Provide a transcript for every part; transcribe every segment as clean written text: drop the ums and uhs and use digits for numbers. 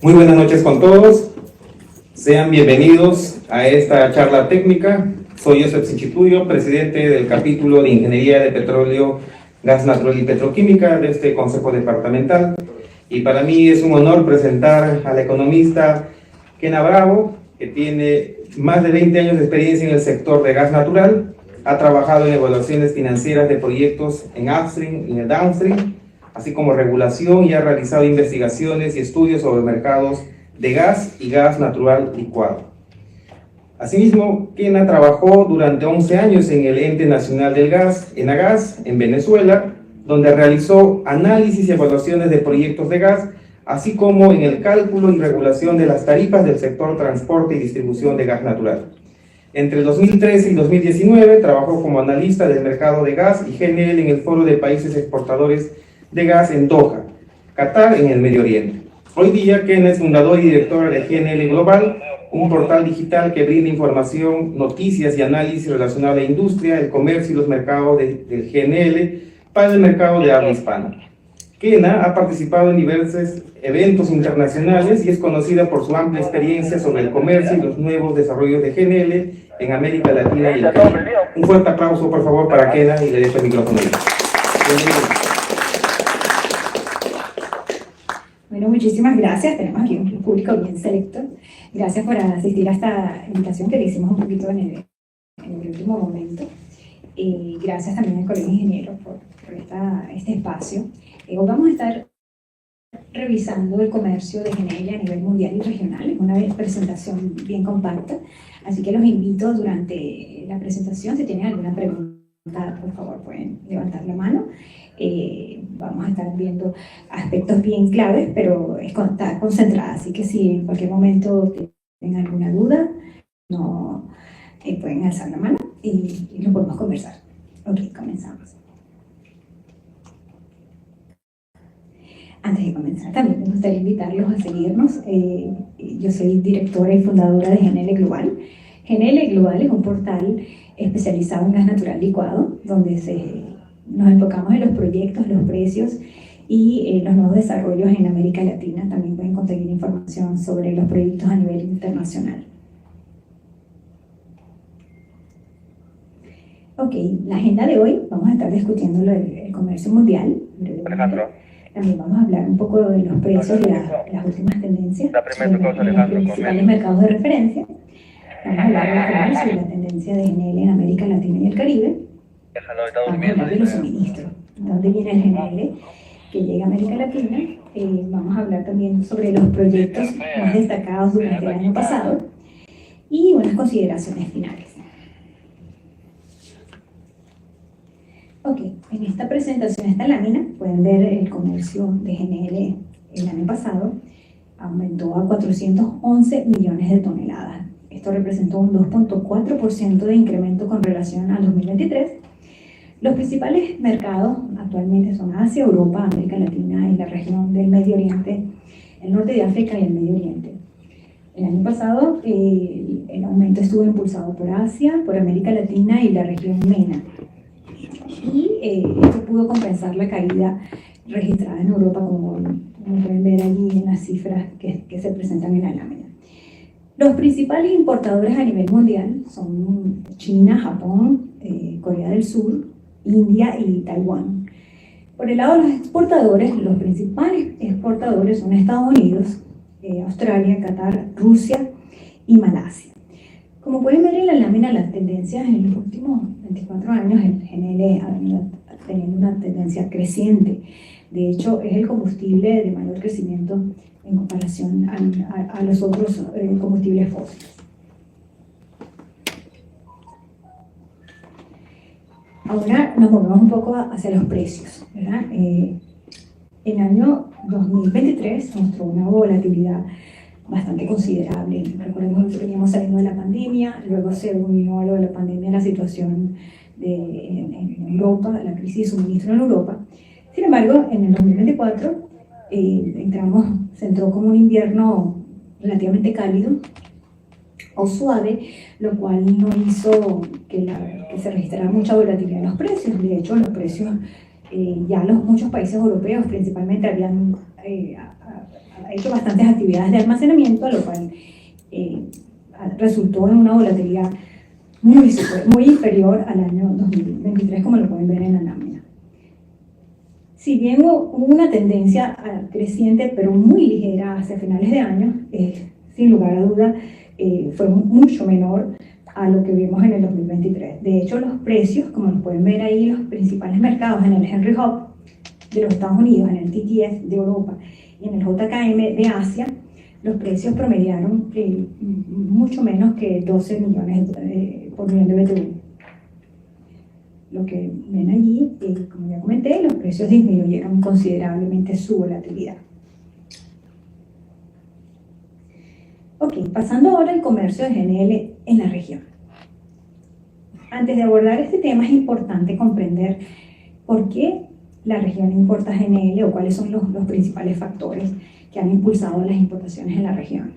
Muy buenas noches con todos. Sean bienvenidos a esta charla técnica. Soy Joseph Sinchituyo, presidente del capítulo de Ingeniería de Petróleo, Gas Natural y Petroquímica de este Consejo Departamental. Y para mí es un honor presentar a la economista Kena Bravo, que tiene más de 20 años de experiencia en el sector de gas natural. Ha trabajado en evaluaciones financieras de proyectos en upstream y en el downstream, así como regulación, y ha realizado investigaciones y estudios sobre mercados de gas y gas natural licuado. Asimismo, Kena trabajó durante 11 años en el Ente Nacional del Gas, ENAGAS, en Venezuela, donde realizó análisis y evaluaciones de proyectos de gas, así como en el cálculo y regulación de las tarifas del sector transporte y distribución de gas natural. Entre 2013 y 2019 trabajó como analista del mercado de gas y GNL en el Foro de Países Exportadores de Gas en Doha, Qatar, en el Medio Oriente. Hoy día, Kena es fundador y directora de GNL Global, un portal digital que brinda información, noticias y análisis relacionados a la industria, el comercio y los mercados del GNL para el mercado de habla hispana. Kena ha participado en diversos eventos internacionales y es conocida por su amplia experiencia sobre el comercio y los nuevos desarrollos de GNL en América Latina y el Caribe. Un fuerte aplauso, por favor, para Kena, y le dejo el micrófono. Bueno, muchísimas gracias. Tenemos aquí un público bien selecto. Gracias por asistir a esta invitación que le hicimos un poquito en el último momento. Gracias también al Colegio de Ingenieros por este espacio. Hoy vamos a estar revisando el comercio de GNL a nivel mundial y regional. Es una presentación bien compacta, así que los invito durante la presentación, si tienen alguna pregunta, por favor pueden levantar la mano. Vamos a estar viendo aspectos bien claves, pero está concentrada, así que si en cualquier momento tienen alguna duda, no, pueden alzar la mano y lo podemos conversar. Ok, comenzamos. Antes de comenzar, también me gustaría invitarlos a seguirnos. Yo soy directora y fundadora de GNL Global. GNL Global es un portal especializado en gas natural licuado, donde nos enfocamos en los proyectos, los precios y los nuevos desarrollos en América Latina. También pueden conseguir información sobre los proyectos a nivel internacional. Ok, la agenda de hoy, vamos a estar discutiendo el comercio mundial. También vamos a hablar un poco de los precios y las últimas tendencias en los principales mercados de referencia. Vamos a hablar del comercio y la tendencia de GNL en América Latina y el Caribe. Vamos a hablar de los suministros, dónde viene el GNL que llega a América Latina. Vamos a hablar también sobre los proyectos más destacados durante el año pasado y unas consideraciones finales. Ok, en esta presentación, esta lámina, pueden ver el comercio de GNL el año pasado. Aumentó a 411 millones de toneladas. Esto representó un 2.4% de incremento con relación al 2023. Los principales mercados actualmente son Asia, Europa, América Latina y la región del Medio Oriente, el norte de África y el Medio Oriente. El año pasado el aumento estuvo impulsado por Asia, por América Latina y la región MENA. Y esto pudo compensar la caída registrada en Europa, como pueden ver allí en las cifras que se presentan en la lámina. Los principales importadores a nivel mundial son China, Japón, Corea del Sur, India y Taiwán. Por el lado de los exportadores, los principales exportadores son Estados Unidos, Australia, Qatar, Rusia y Malasia. Como pueden ver en la lámina, las tendencias en los últimos 24 años, el GNL ha venido teniendo una tendencia creciente. De hecho, es el combustible de mayor crecimiento en comparación a los otros combustibles fósiles. Ahora nos movemos un poco hacia los precios, ¿verdad? En el año 2023 mostró una volatilidad bastante considerable. Recordemos que veníamos saliendo de la pandemia, luego se unió a lo de la pandemia la situación en Europa, la crisis de suministro en Europa. Sin embargo, en el 2024 se entró como un invierno relativamente cálido o suave, lo cual no hizo que se registrara mucha volatilidad en los precios. De hecho, los precios Ya muchos países europeos principalmente habían hecho bastantes actividades de almacenamiento, lo cual resultó en una volatilidad muy inferior al año 2023, como lo pueden ver en la lámina. Si bien hubo una tendencia creciente, pero muy ligera hacia finales de año, sin lugar a duda fue mucho menor a lo que vimos en el 2023. De hecho, los precios, como lo pueden ver ahí, los principales mercados en el Henry Hub de los Estados Unidos, en el TTF de Europa y en el JKM de Asia, los precios promediaron mucho menos que 12 millones por millón de BTU. Lo que ven allí, como ya comenté, los precios disminuyeron considerablemente su volatilidad. Ok, pasando ahora al comercio de GNL en la región. Antes de abordar este tema es importante comprender por qué la región importa GNL o cuáles son los principales factores que han impulsado las importaciones en la región.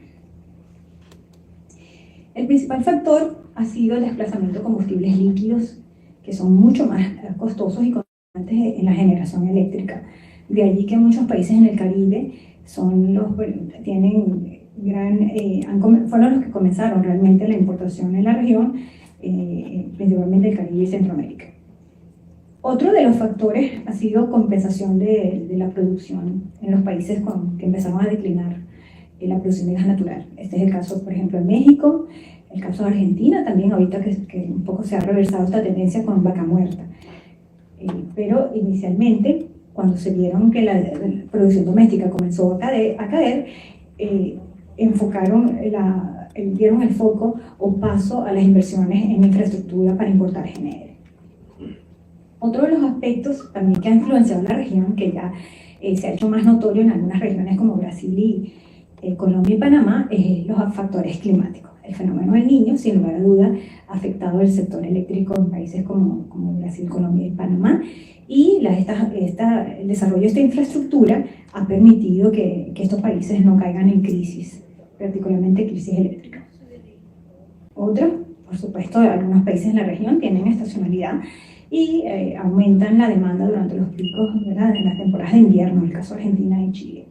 El principal factor ha sido el desplazamiento de combustibles líquidos, que son mucho más costosos y constantes en la generación eléctrica. De allí que muchos países en el Caribe fueron los que comenzaron realmente la importación en la región, principalmente el Caribe y Centroamérica. Otro de los factores ha sido compensación de la producción en los países que empezaron a declinar la producción de gas natural. Este es el caso, por ejemplo, en México, el caso de Argentina también, ahorita que un poco se ha reversado esta tendencia con Vaca Muerta. Pero inicialmente, cuando se vieron que la producción doméstica comenzó a caer, dieron el foco o paso a las inversiones en infraestructura para importar GNL. Otro de los aspectos también que ha influenciado la región, que ya se ha hecho más notorio en algunas regiones como Brasil y Colombia y Panamá, es los factores climáticos. El fenómeno del Niño, sin lugar a duda, ha afectado el sector eléctrico en países como Brasil, Colombia y Panamá, y el desarrollo de esta infraestructura ha permitido que estos países no caigan en crisis, particularmente crisis eléctrica. Otro, por supuesto, algunos países en la región tienen estacionalidad y aumentan la demanda durante los picos, ¿verdad?, en las temporadas de invierno, en el caso de Argentina y Chile.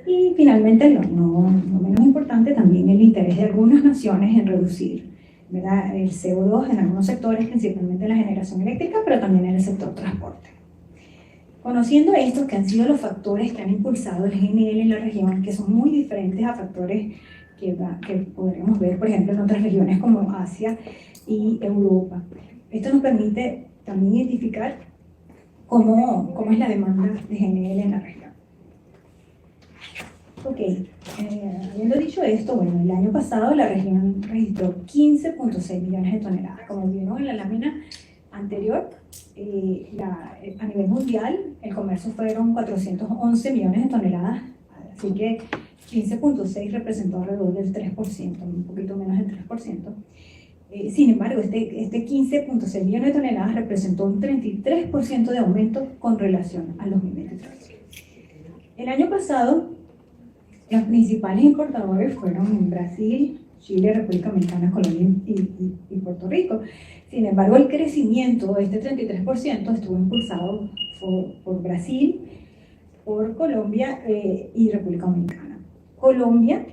Y finalmente, no menos importante, también el interés de algunas naciones en reducir, ¿verdad?, el CO2 en algunos sectores, principalmente en la generación eléctrica, pero también en el sector transporte. Conociendo estos que han sido los factores que han impulsado el GNL en la región, que son muy diferentes a factores que podremos ver, por ejemplo, en otras regiones como Asia y Europa. Esto nos permite también identificar cómo es la demanda de GNL en la región. Ok, habiendo dicho esto, bueno, el año pasado la región registró 15.6 millones de toneladas. Como vieron en la lámina anterior, a nivel mundial el comercio fueron 411 millones de toneladas, así que 15.6 representó alrededor del 3%, un poquito menos del 3%. Sin embargo, este 15.6 millones de toneladas representó un 33% de aumento con relación al 2023. El año pasado, los principales importadores fueron Brasil, Chile, República Dominicana, Colombia y Puerto Rico. Sin embargo, el crecimiento de este 33% estuvo impulsado por Brasil, por Colombia y República Dominicana. Colombia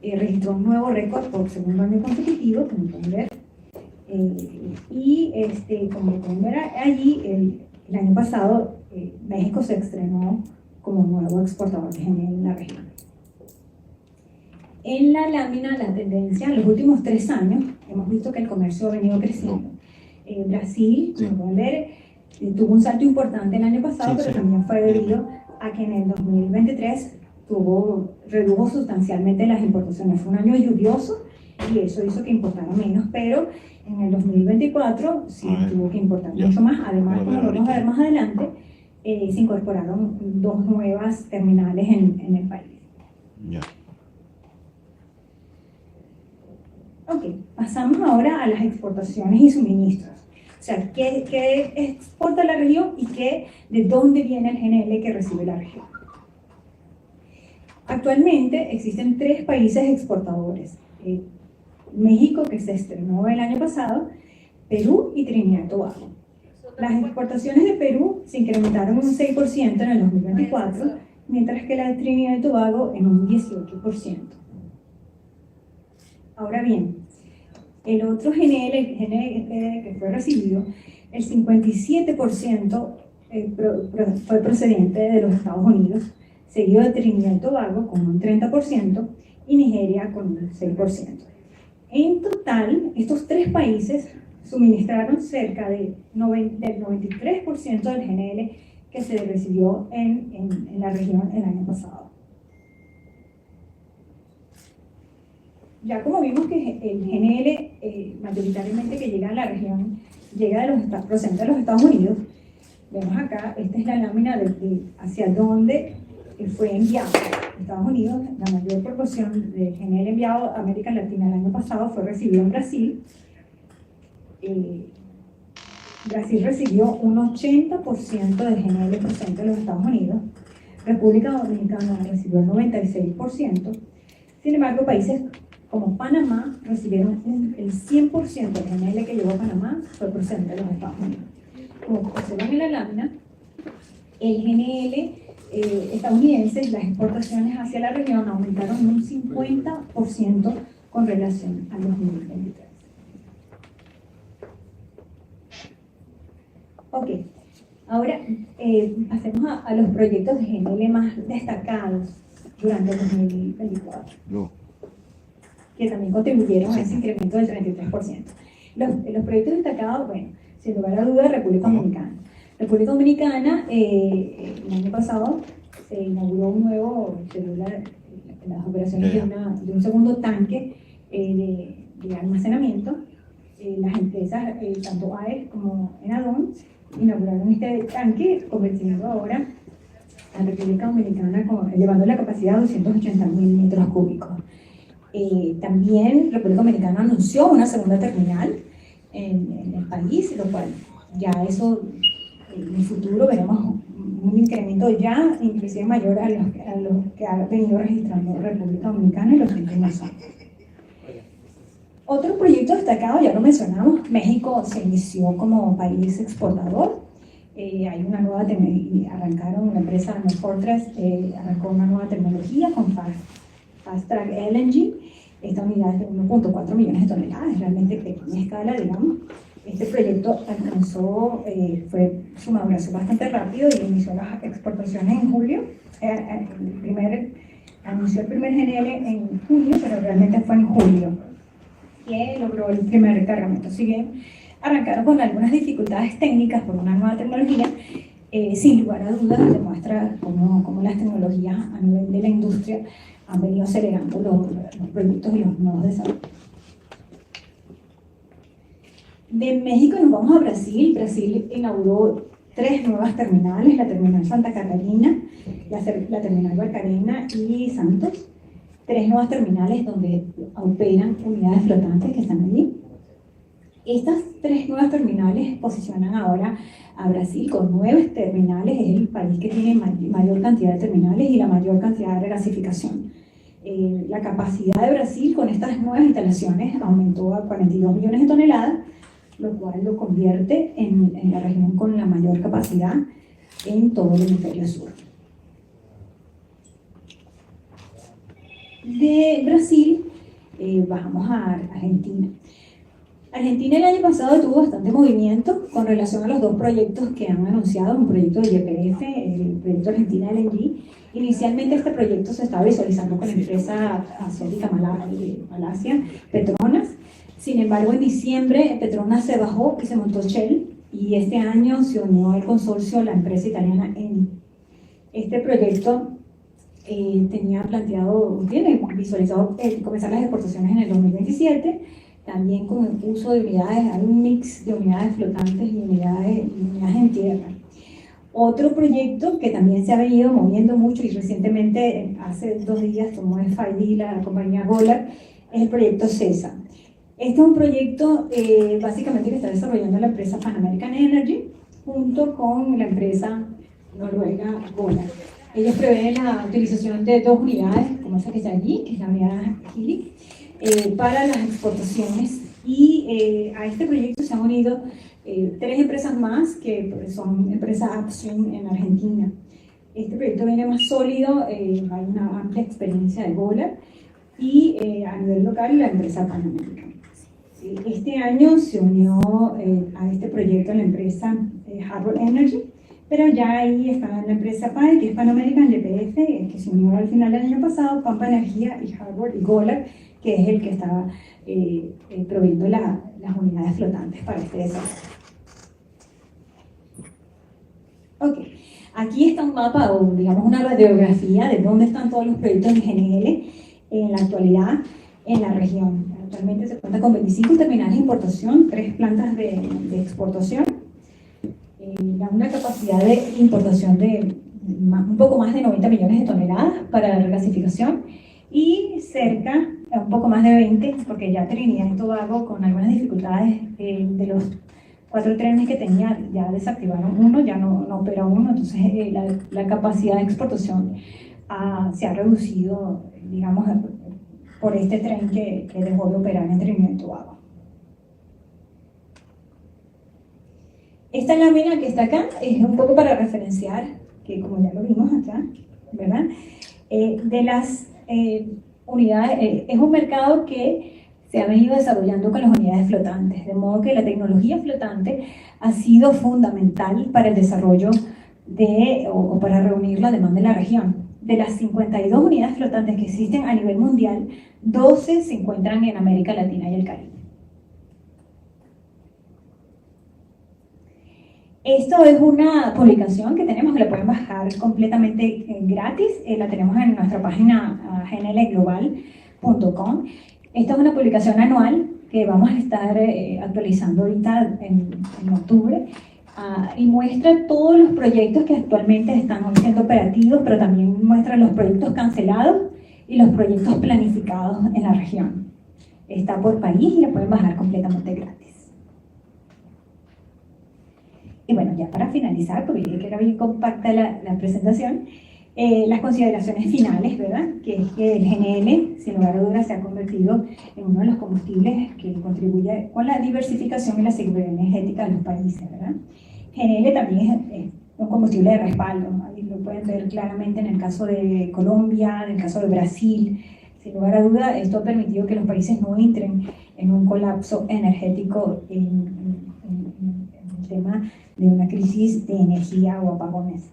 registró un nuevo récord por segundo año consecutivo, como pueden ver. Como pueden ver allí, el año pasado México se estrenó como nuevo exportador de GNL en la región. En la lámina, la tendencia, en los últimos 3 años, hemos visto que el comercio ha venido creciendo. Brasil, como pueden ver, tuvo un salto importante el año pasado, pero también fue debido a que en el 2023 redujo sustancialmente las importaciones. Fue un año lluvioso y eso hizo que importara menos, pero en el 2024 sí tuvo que importar mucho más. Además, como lo vamos a ver más adelante, se incorporaron 2 nuevas terminales en el país. Ok, pasamos ahora a las exportaciones y suministros. O sea, ¿qué exporta la región y de dónde viene el GNL que recibe la región? Actualmente existen 3 países exportadores. México, que se estrenó el año pasado, Perú y Trinidad y Tobago. Las exportaciones de Perú se incrementaron un 6% en el 2024, mientras que la de Trinidad y Tobago en un 18%. Ahora bien, el otro GNL que fue recibido, el 57% fue procedente de los Estados Unidos, seguido de Trinidad y Tobago con un 30% y Nigeria con un 6%. En total, estos tres países suministraron cerca del 93% del GNL que se recibió en la región el año pasado. Ya como vimos que el GNL mayoritariamente que llega a la región llega procedente de los Estados Unidos, vemos acá, esta es la lámina de hacia dónde fue enviado. Estados Unidos, la mayor proporción de GNL enviado a América Latina el año pasado fue recibido en Brasil. Brasil recibió un 80% del GNL procedente de los Estados Unidos. República Dominicana recibió el 96%. Sin embargo, países como Panamá recibieron el 100% del GNL que llegó a Panamá fue procedente de los Estados Unidos. Como observan en la lámina, el GNL estadounidense, las exportaciones hacia la región aumentaron un 50% con relación al 2023. Ok, ahora pasemos a los proyectos de GNL más destacados durante el 2024, que también contribuyeron a ese incremento del 33%. Los proyectos destacados, bueno, sin lugar a dudas, República Dominicana. República Dominicana, el año pasado se inauguró un nuevo, las operaciones de un segundo tanque de almacenamiento. Las empresas, tanto AES como Enadón, inauguraron este tanque, convirtiendo ahora a República Dominicana, elevando la capacidad a 280.000 metros cúbicos. También República Dominicana anunció una segunda terminal en el país, lo cual ya eso en el futuro veremos un incremento ya inclusive mayor a los que ha venido registrando República Dominicana en los últimos años. Otro proyecto destacado, ya lo mencionamos, México se inició como país exportador. Hay una nueva tecnología, arrancaron una empresa, Fortress, arrancó una nueva tecnología con Fast Track LNG. Esta unidad es de 1.4 millones de toneladas, realmente pequeña escala, digamos. Este proyecto alcanzó, su maduración bastante rápido y inició las exportaciones en julio. Anunció el primer GNL en junio, pero realmente fue en julio que logró el primer cargamento. Si bien arrancaron con algunas dificultades técnicas por una nueva tecnología, sin lugar a dudas demuestra cómo las tecnologías a nivel de la industria han venido acelerando los proyectos y los nuevos desarrollos. De México nos vamos a Brasil. Brasil inauguró 3 nuevas terminales, la terminal Santa Catarina, la terminal Barcarena y Santos. 3 nuevas terminales donde operan unidades flotantes que están allí. Estas 3 nuevas terminales posicionan ahora a Brasil con 9 terminales. Es el país que tiene mayor cantidad de terminales y la mayor cantidad de regasificación. La capacidad de Brasil con estas nuevas instalaciones aumentó a 42 millones de toneladas, lo cual lo convierte en la región con la mayor capacidad en todo el hemisferio sur. De Brasil bajamos a Argentina. Argentina el año pasado tuvo bastante movimiento con relación a los 2 proyectos que han anunciado, un proyecto de YPF, el proyecto Argentina LNG. Inicialmente este proyecto se estaba visualizando con la empresa asiática Malasia, Petronas. Sin embargo, en diciembre Petronas se bajó y se montó Shell, y este año se unió al consorcio la empresa italiana Eni. Este proyecto tiene visualizado comenzar las exportaciones en el 2027, también con el uso de unidades, hay un mix de unidades flotantes y unidades en tierra. Otro proyecto que también se ha venido moviendo mucho y recientemente, hace 2 días, tomó FID la compañía Golar, es el proyecto CESA. Este es un proyecto básicamente que está desarrollando la empresa Pan American Energy junto con la empresa noruega Golar. Ellos prevén la utilización de 2 unidades, como esa que está allí, que es la unidad Hilli, para las exportaciones, y a este proyecto se han unido 3 empresas más que son empresas upstream en Argentina. Este proyecto viene más sólido, hay una amplia experiencia de Golar y a nivel local la empresa Pan American. Este año se unió a este proyecto la empresa Harbor Energy, pero ya ahí está la empresa PAE, que es Pan American YPF, que se unió al final del año pasado, Pampa Energía y Harbor y Golar, que es el que está proveyendo las unidades flotantes para este desarrollo. Ok, aquí está un mapa o digamos una radiografía de dónde están todos los proyectos de GNL en la actualidad en la región. Actualmente se cuenta con 25 terminales de importación, 3 plantas de exportación, una capacidad de importación de un poco más de 90 millones de toneladas para la regasificación y cerca, un poco más de 20, porque ya Trinidad y Tobago con algunas dificultades de los 4 trenes que tenía, ya desactivaron uno, ya no opera uno, entonces la capacidad de exportación se ha reducido, digamos, por este tren que dejó de operar en Trinidad y Tobago. Esta lámina que está acá es un poco para referenciar, que como ya lo vimos acá, ¿verdad? De las unidades, es un mercado que se ha venido desarrollando con las unidades flotantes, de modo que la tecnología flotante ha sido fundamental para el desarrollo o para reunir la demanda de la región. De las 52 unidades flotantes que existen a nivel mundial, 12 se encuentran en América Latina y el Caribe. Esto es una publicación que tenemos, que la pueden bajar completamente gratis, la tenemos en nuestra página gnlglobal.com. Esta es una publicación anual que vamos a estar actualizando ahorita en octubre y muestra todos los proyectos que actualmente están siendo operativos, pero también muestra los proyectos cancelados y los proyectos planificados en la región. Está por país y la pueden bajar completamente gratis. Y bueno, ya para finalizar, porque yo creo que era bien compacta la presentación, las consideraciones finales, ¿verdad? Que es que el GNL, sin lugar a dudas, se ha convertido en uno de los combustibles que contribuye con la diversificación y la seguridad energética de los países, ¿verdad? GNL también es un combustible de respaldo, ¿no? Ahí lo pueden ver claramente en el caso de Colombia, en el caso de Brasil. Sin lugar a dudas, esto ha permitido que los países no entren en un colapso energético en el tema de una crisis de energía o apagones.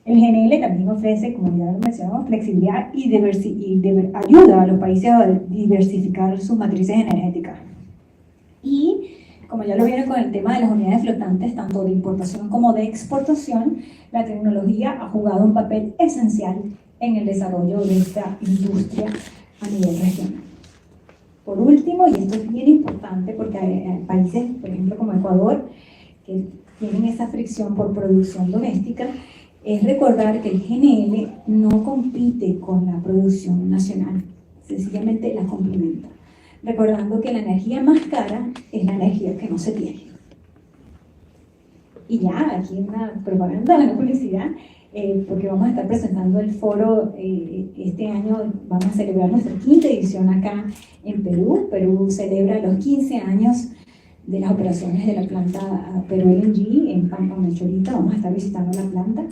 El GNL también ofrece, como ya lo mencionamos, flexibilidad y ayuda a los países a diversificar sus matrices energéticas. Y, como ya lo vieron con el tema de las unidades flotantes, tanto de importación como de exportación, la tecnología ha jugado un papel esencial en el desarrollo de esta industria a nivel regional. Por último, y esto es bien importante porque hay países, por ejemplo, como Ecuador, que tienen esa fricción por producción doméstica, es recordar que el GNL no compite con la producción nacional, sencillamente la complementa, recordando que la energía más cara es la energía que no se tiene. Y ya, aquí una propaganda, una publicidad, porque vamos a estar presentando el foro este año, vamos a celebrar nuestra 5ª edición acá en Perú. Perú celebra los 15 años de las operaciones de la planta Perú LNG en Pampa Melchorita. Vamos a estar visitando la planta.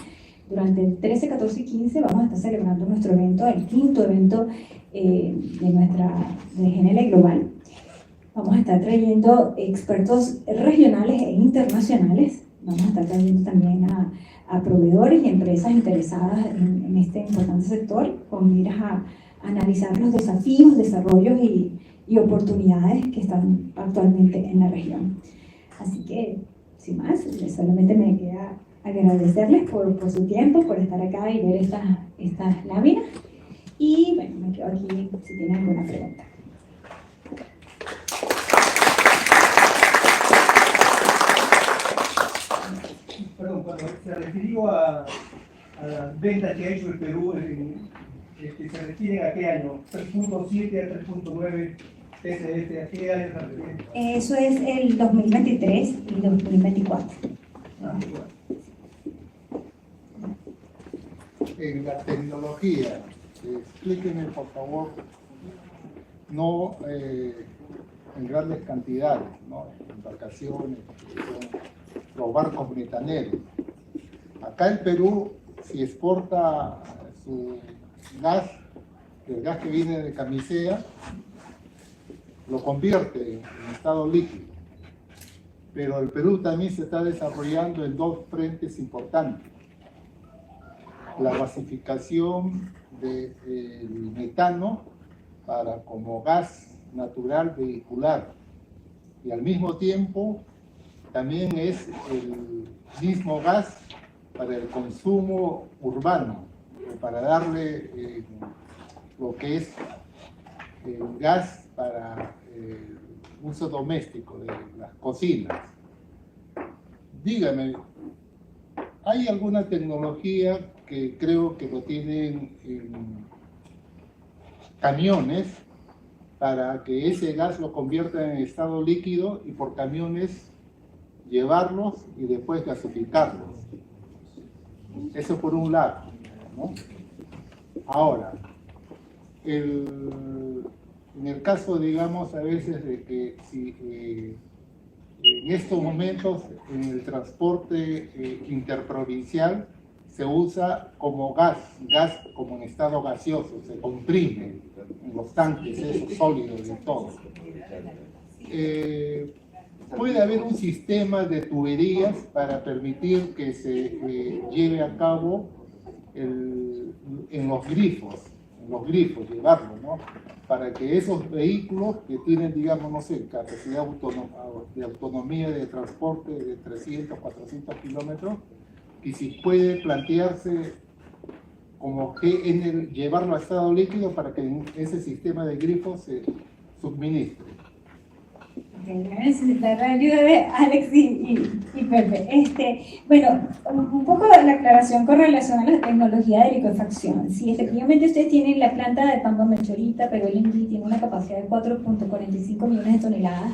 Durante el 13, 14 y 15 vamos a estar celebrando nuestro evento, el 5º evento de GNL Global. Vamos a estar trayendo expertos regionales e internacionales. Vamos a estar trayendo también a proveedores y empresas interesadas en este importante sector, con miras a analizar los desafíos, desarrollos y oportunidades que están actualmente en la región. Así que, sin más, solamente me queda agradecerles por su tiempo, por estar acá y ver estas láminas. Y bueno, me quedo aquí si tienen alguna pregunta. Perdón, cuando se refirió a las ventas que ha hecho el Perú, ¿se refieren a qué año? ¿3.7 a 3.9 TCF? ¿A qué año se refiere? Eso es el 2023 y 2024. En la tecnología, explíquenme por favor, no en grandes cantidades, ¿no? Embarcaciones, los barcos bretaneros. Acá en Perú, si exporta su gas, el gas que viene de Camisea, lo convierte en estado líquido. Pero el Perú también se está desarrollando en dos frentes importantes. La gasificación del metano como gas natural vehicular. Y al mismo tiempo también es el mismo gas para el consumo urbano, para darle lo que es el gas para uso doméstico de las cocinas. Dígame, ¿hay alguna tecnología que creo que lo tienen en camiones para que ese gas lo convierta en estado líquido y por camiones llevarlos y después gasificarlos? Eso por un lado, ¿no? Ahora, en el caso, digamos, a veces de que si en estos momentos en el transporte interprovincial se usa como gas como en estado gaseoso, se comprime en los tanques esos sólidos y todo. Puede haber un sistema de tuberías para permitir que se lleve a cabo en los grifos, llevarlo, ¿no? Para que esos vehículos que tienen, digamos, no sé, capacidad de autonomía de transporte de 300, 400 kilómetros, y si puede plantearse como que llevarlo a estado líquido para que en ese sistema de grifos se suministre. Voy a necesitar la ayuda de Alex y Pepe. Bueno, un poco la aclaración con relación a la tecnología de licuefacción. Si efectivamente ustedes tienen la planta de Pampa Melchorita, pero el LNG tiene una capacidad de 4.45 millones de toneladas,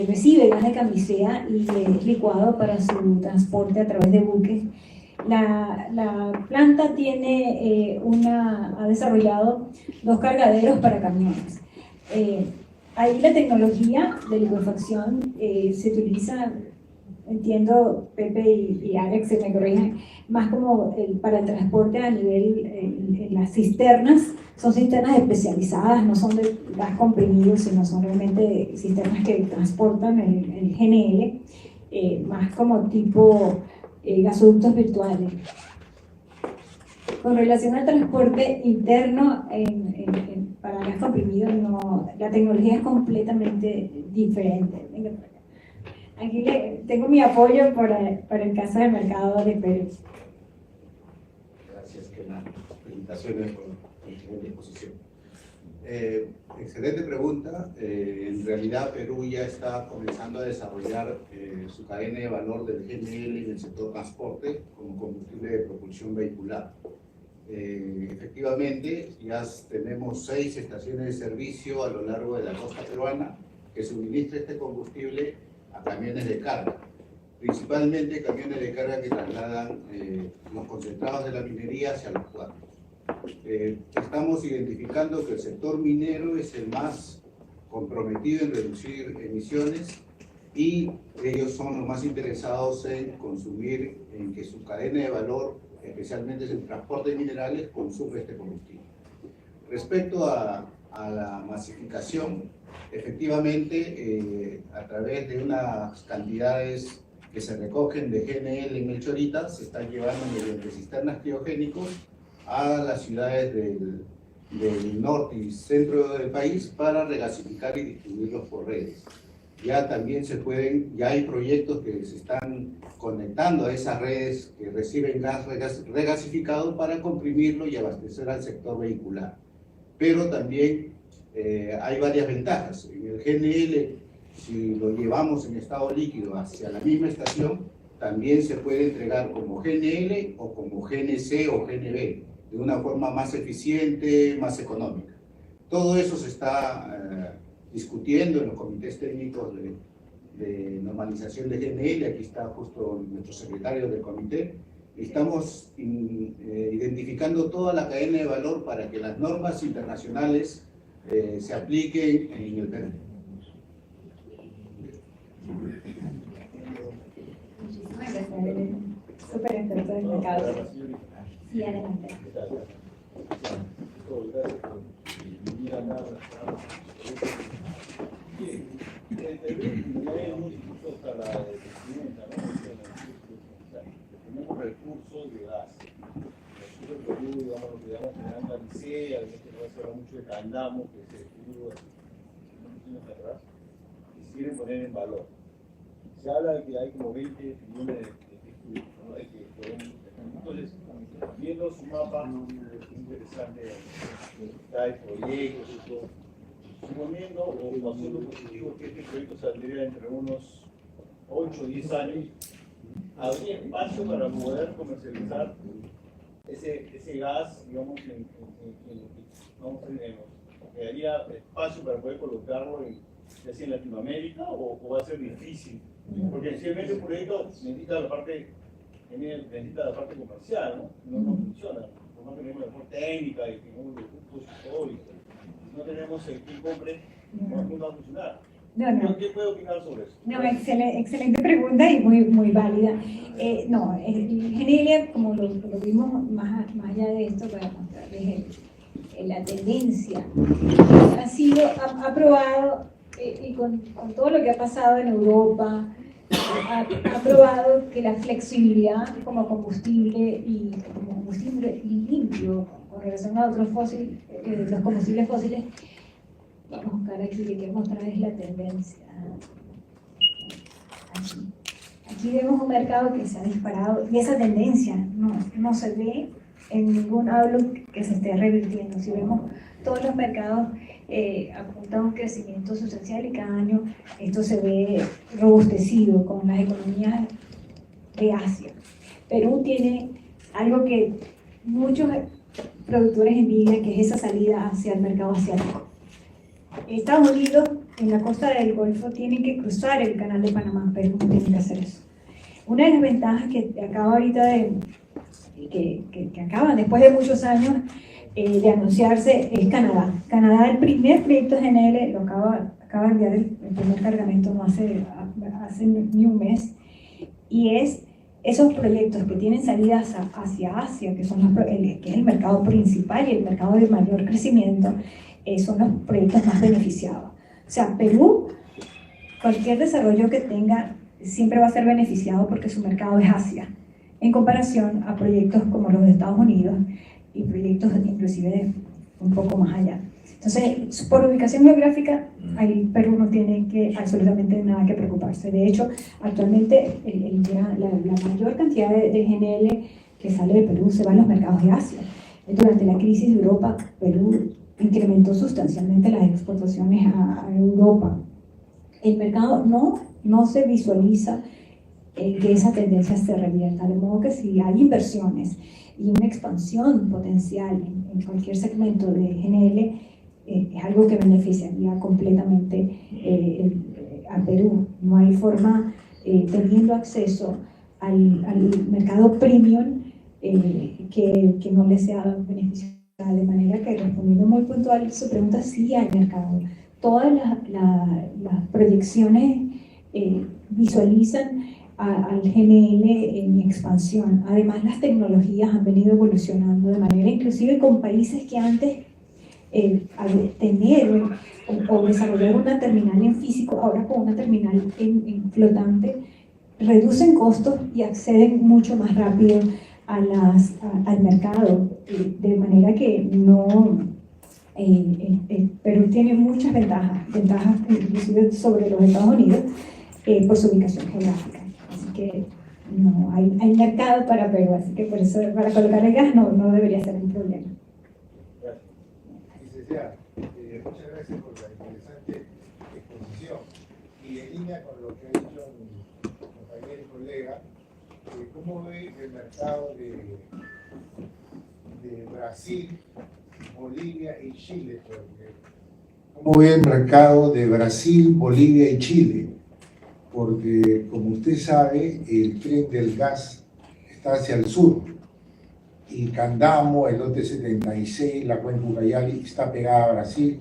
recibe gas de Camisea y es licuado para su transporte a través de buques. La planta ha desarrollado 2 cargaderos para camiones. Ahí la tecnología de licuefacción se utiliza, entiendo, Pepe y Alex se me corrigen, más como para el transporte a nivel, en las cisternas. Son cisternas especializadas, no son de gas comprimido, sino son realmente cisternas que transportan el GNL, más como tipo gasoductos virtuales. Con relación al transporte interno para gas comprimido, no, la tecnología es completamente diferente. Venga por acá. Aquí tengo mi apoyo para el caso del mercado de Perú. Gracias, Kena. Felicitaciones por la excelente exposición. Excelente pregunta. En realidad, Perú ya está comenzando a desarrollar su cadena de valor del GNL en el sector transporte como combustible de propulsión vehicular. Efectivamente, ya tenemos 6 estaciones de servicio a lo largo de la costa peruana que suministran este combustible a camiones de carga, principalmente camiones de carga que trasladan los concentrados de la minería hacia los puertos. Estamos identificando que el sector minero es el más comprometido en reducir emisiones y ellos son los más interesados en consumir, en que su cadena de valor, especialmente en el transporte de minerales, consume este combustible. Respecto a la masificación, efectivamente, a través de unas cantidades que se recogen de GNL en Melchorita, se están llevando mediante cisternas criogénicos a las ciudades del norte y centro del país para regasificar y distribuirlos por redes. Ya también ya hay proyectos que se están conectando a esas redes que reciben gas regasificado para comprimirlo y abastecer al sector vehicular. Pero también hay varias ventajas. En el GNL, si lo llevamos en estado líquido hacia la misma estación, también se puede entregar como GNL o como GNC o GNB, de una forma más eficiente, más económica. Todo eso se está discutiendo en los comités técnicos de normalización de GNL. Aquí está justo nuestro secretario del comité. Estamos identificando toda la cadena de valor para que las normas internacionales se apliquen en el Perú. súper experto en mercados. Sí, adelante. Tenemos recursos de gas. Nosotros en Perú, digamos, lo que llamamos General Camisea, en este caso se habla mucho de Candamo, que se descubrió hace unos años atrás, y se quieren poner en valor. Se habla de que hay como 20 millones de estudios, ¿no? Entonces, viendo su mapa, es interesante, está el proyecto, suponiendo o haciendo positivo que este proyecto saldría entre unos 8 o 10 años, habría espacio para poder comercializar ese gas, digamos, ¿quedaría espacio para poder colocarlo ya sea en Latinoamérica o va a ser difícil? Porque simplemente el proyecto necesita la parte comercial, ¿no? No funciona. No tenemos la parte técnica y tenemos los recursos históricos. Si no tenemos el que compre, no va a funcionar. No. ¿Qué puede opinar sobre eso? No, excelente pregunta y muy válida. GNL, como lo vimos más allá de esto, para mostrarles la tendencia, ha probado, y con todo lo que ha pasado en Europa, ha probado que la flexibilidad como combustible limpio con relación a otros fósiles, los combustibles fósiles. Vamos a buscar aquí, que quiero mostrar es la tendencia. Aquí vemos un mercado que se ha disparado y esa tendencia no se ve en ningún outlook que se esté revirtiendo. Si vemos todos los mercados apuntan a un crecimiento sustancial y cada año esto se ve robustecido con las economías de Asia. Perú tiene algo que muchos productores envidian, que es esa salida hacia el mercado asiático. Estados Unidos, en la costa del Golfo, tienen que cruzar el canal de Panamá, pero no tienen que hacer eso. Una de las ventajas que acaba ahorita que acaban después de muchos años de anunciarse es Canadá. Canadá, el primer proyecto GNL, lo acaba de enviar el primer cargamento no hace ni un mes, y es esos proyectos que tienen salidas hacia Asia, que es el mercado principal y el mercado de mayor crecimiento, son los proyectos más beneficiados. O sea, Perú, cualquier desarrollo que tenga, siempre va a ser beneficiado porque su mercado es Asia, en comparación a proyectos como los de Estados Unidos y proyectos inclusive un poco más allá. Entonces, por ubicación geográfica, ahí Perú no tiene absolutamente nada que preocuparse. De hecho, actualmente la mayor cantidad de GNL que sale de Perú se va a los mercados de Asia. Durante la crisis de Europa, Perú incrementó sustancialmente las exportaciones a Europa. El mercado no se visualiza que esa tendencia se revierta, de modo que si hay inversiones y una expansión potencial en cualquier segmento de GNL, es algo que beneficiaría completamente a Perú. No hay forma, teniendo acceso al mercado premium, que no le sea beneficioso. De manera que, respondiendo muy puntual su pregunta, sí hay mercado. Todas las proyecciones visualizan al GNL en expansión. Además, las tecnologías han venido evolucionando de manera, inclusive con países que antes al tener o desarrollar una terminal en físico, ahora con una terminal en flotante, reducen costos y acceden mucho más rápido al mercado, de manera que Perú tiene muchas ventajas inclusive sobre los Estados Unidos por su ubicación geográfica. Así que no hay mercado para Perú, así que por eso para colocar el gas no debería ser un problema. Licenciada, muchas gracias por la interesante exposición. Y en línea con lo que ha dicho mi compañero y colega, ¿cómo ve el mercado de Brasil, Bolivia y Chile? ¿Cómo ve el mercado de Brasil, Bolivia y Chile? Porque, como usted sabe, el tren del gas está hacia el sur. Y Candamo, el lote 76, la cuenca Ucayali, está pegada a Brasil,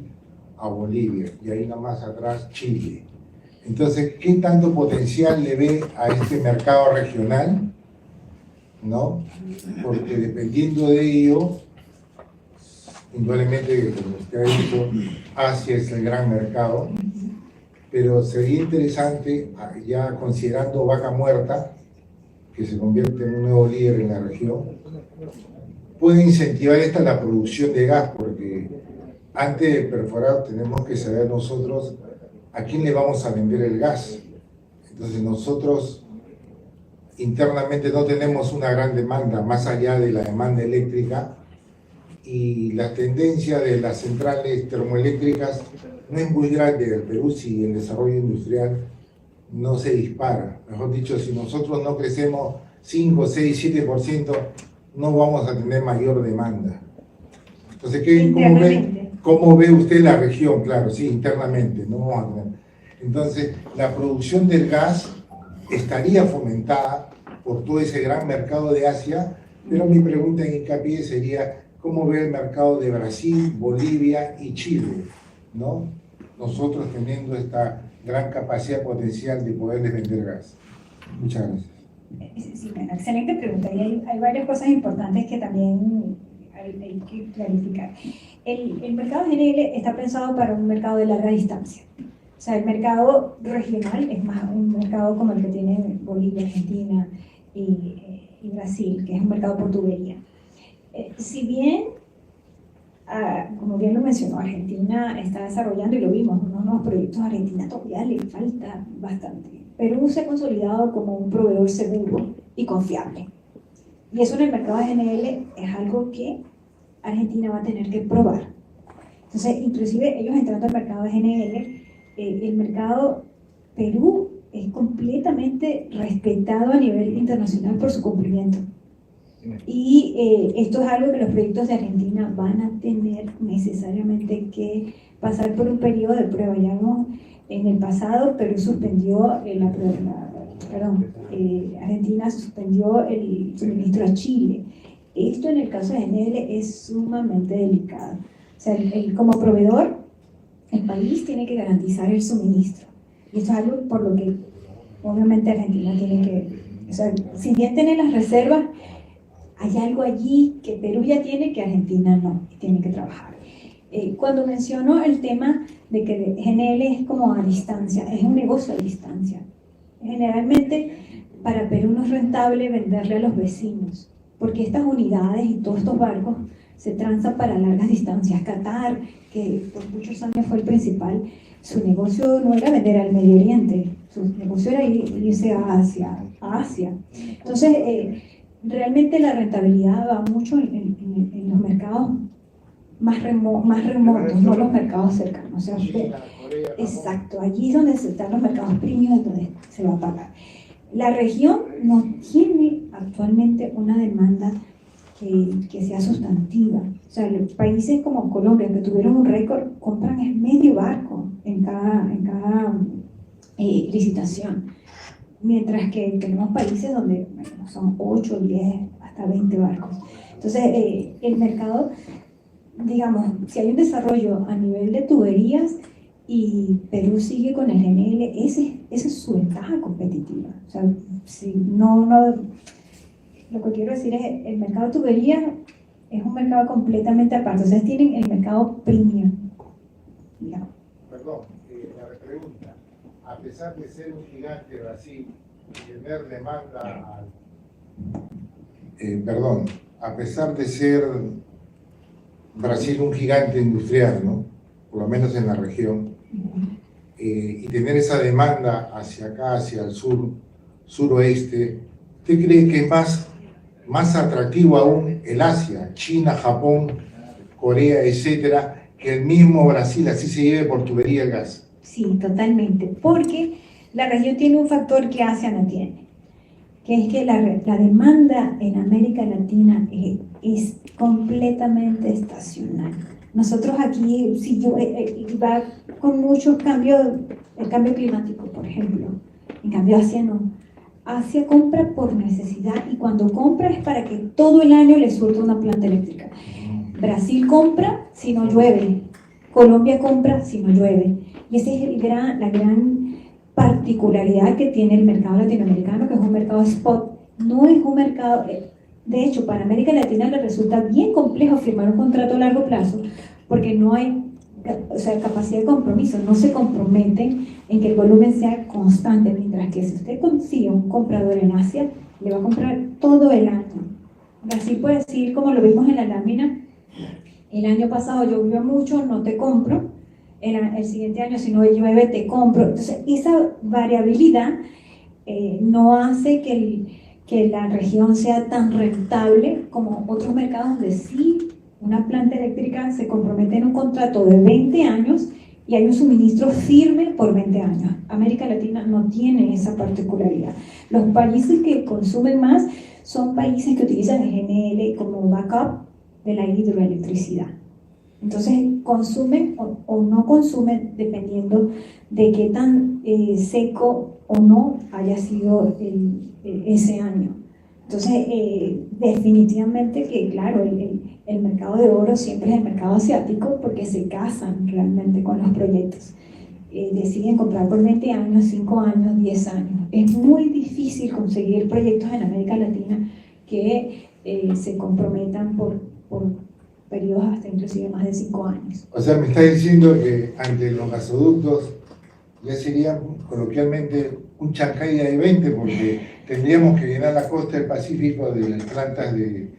a Bolivia, y ahí nomás atrás Chile. Entonces, ¿qué tanto potencial le ve a este mercado regional? ¿no? Porque dependiendo de ello, indudablemente, como usted ha dicho, Asia es el gran mercado, pero sería interesante, ya considerando Vaca Muerta, que se convierte en un nuevo líder en la región, puede incentivar esta la producción de gas, porque antes de perforar tenemos que saber nosotros a quién le vamos a vender el gas. Entonces nosotros internamente no tenemos una gran demanda más allá de la demanda eléctrica, y la tendencia de las centrales termoeléctricas no es muy grande del Perú si el desarrollo industrial no se dispara. Mejor dicho, si nosotros no crecemos 5, 6, 7%, no vamos a tener mayor demanda. Entonces, ¿cómo ve usted la región? Claro, sí, internamente, no vamos a tener. Entonces, la producción del gas estaría fomentada por todo ese gran mercado de Asia, pero mi pregunta en hincapié sería, ¿cómo ve el mercado de Brasil, Bolivia y Chile, ¿no? Nosotros teniendo esta gran capacidad potencial de poderles vender gas. Muchas gracias. Sí, bueno, excelente pregunta. Y hay varias cosas importantes que también hay que clarificar. El mercado GNL está pensado para un mercado de larga distancia. O sea, el mercado regional es más un mercado como el que tiene Bolivia, Argentina y Brasil, que es un mercado por tubería. Si bien, como bien lo mencionó, Argentina está desarrollando, y lo vimos, unos nuevos proyectos, a Argentina todavía le falta bastante. Perú se ha consolidado como un proveedor seguro y confiable. Y eso en el mercado de GNL es algo que Argentina va a tener que probar. Entonces, inclusive ellos entrando al mercado de GNL, el mercado Perú es completamente respetado a nivel internacional por su cumplimiento. Y esto es algo que los proyectos de Argentina van a tener necesariamente que pasar por un periodo de prueba. Ya vemos, en el pasado Perú suspendió Argentina suspendió el suministro a Chile. Esto en el caso de GNL es sumamente delicado. O sea, como proveedor, el país tiene que garantizar el suministro. Y esto es algo por lo que obviamente Argentina tiene que, o sea, si bien tiene las reservas, hay algo allí que Perú ya tiene que Argentina no, y tiene que trabajar. Cuando menciono el tema de que GNL es como a distancia, es un negocio a distancia. Generalmente para Perú no es rentable venderle a los vecinos, porque estas unidades y todos estos barcos se transan para largas distancias. Qatar, que por muchos años fue el principal, su negocio no era vender al Medio Oriente, su negocio era irse a Asia. Entonces, realmente la rentabilidad va mucho en los mercados más remotos, no los mercados cercanos. O sea, exacto, allí es donde están los mercados premium, donde se va a pagar. La región no tiene actualmente una demanda que sea sustantiva. O sea, los países como Colombia, que tuvieron un récord, compran es medio barco en cada licitación. Mientras que tenemos países donde son 8, 10, hasta 20 barcos. Entonces, el mercado, digamos, si hay un desarrollo a nivel de tuberías y Perú sigue con el GNL, esa es su ventaja competitiva. O sea, si lo que quiero decir es el mercado de tuberías es un mercado completamente aparte. Ustedes tienen el mercado premium. Digamos. Perdón, la pregunta. A pesar de ser un gigante Brasil y tener demanda a pesar de ser Brasil un gigante industrial, ¿no? Por lo menos en la región, y tener esa demanda hacia acá, hacia el suroeste, ¿usted cree que es más atractivo aún el Asia, China, Japón, Corea, etcétera, que el mismo Brasil, así se lleve por tubería el gas? Sí, totalmente, porque la región tiene un factor que Asia no tiene, que es que la demanda en América Latina es completamente estacional. Nosotros aquí, si va con muchos cambios, el cambio climático, por ejemplo, en cambio Asia no. Asia compra por necesidad, y cuando compra es para que todo el año le surta una planta eléctrica. Brasil compra si no llueve, Colombia compra si no llueve. Y esa es la gran particularidad que tiene el mercado latinoamericano, que es un mercado spot. No es un mercado, De hecho, para América Latina le resulta bien complejo firmar un contrato a largo plazo porque no hay, o sea, capacidad de compromiso, no se comprometen en que el volumen sea constante, mientras que si usted consigue un comprador en Asia, le va a comprar todo el año. Así puede decir, como lo vimos en la lámina, el año pasado llovió mucho, no te compro, el siguiente año si no llueve te compro. Entonces, esa variabilidad no hace que la región sea tan rentable como otros mercados donde sí una planta eléctrica se compromete en un contrato de 20 años y hay un suministro firme por 20 años. América Latina no tiene esa particularidad. Los países que consumen más son países que utilizan el GNL como backup de la hidroelectricidad. Entonces, consumen o no consumen dependiendo de qué tan seco o no haya sido ese año. Entonces, definitivamente que, claro, el mercado de oro siempre es el mercado asiático porque se casan realmente con los proyectos. Deciden comprar por 20 años, 5 años, 10 años. Es muy difícil conseguir proyectos en América Latina que se comprometan por periodos hasta inclusive más de 5 años. O sea, me está diciendo que ante los gasoductos ya sería coloquialmente un chancaya de 20, porque tendríamos que llenar la costa del Pacífico de las plantas de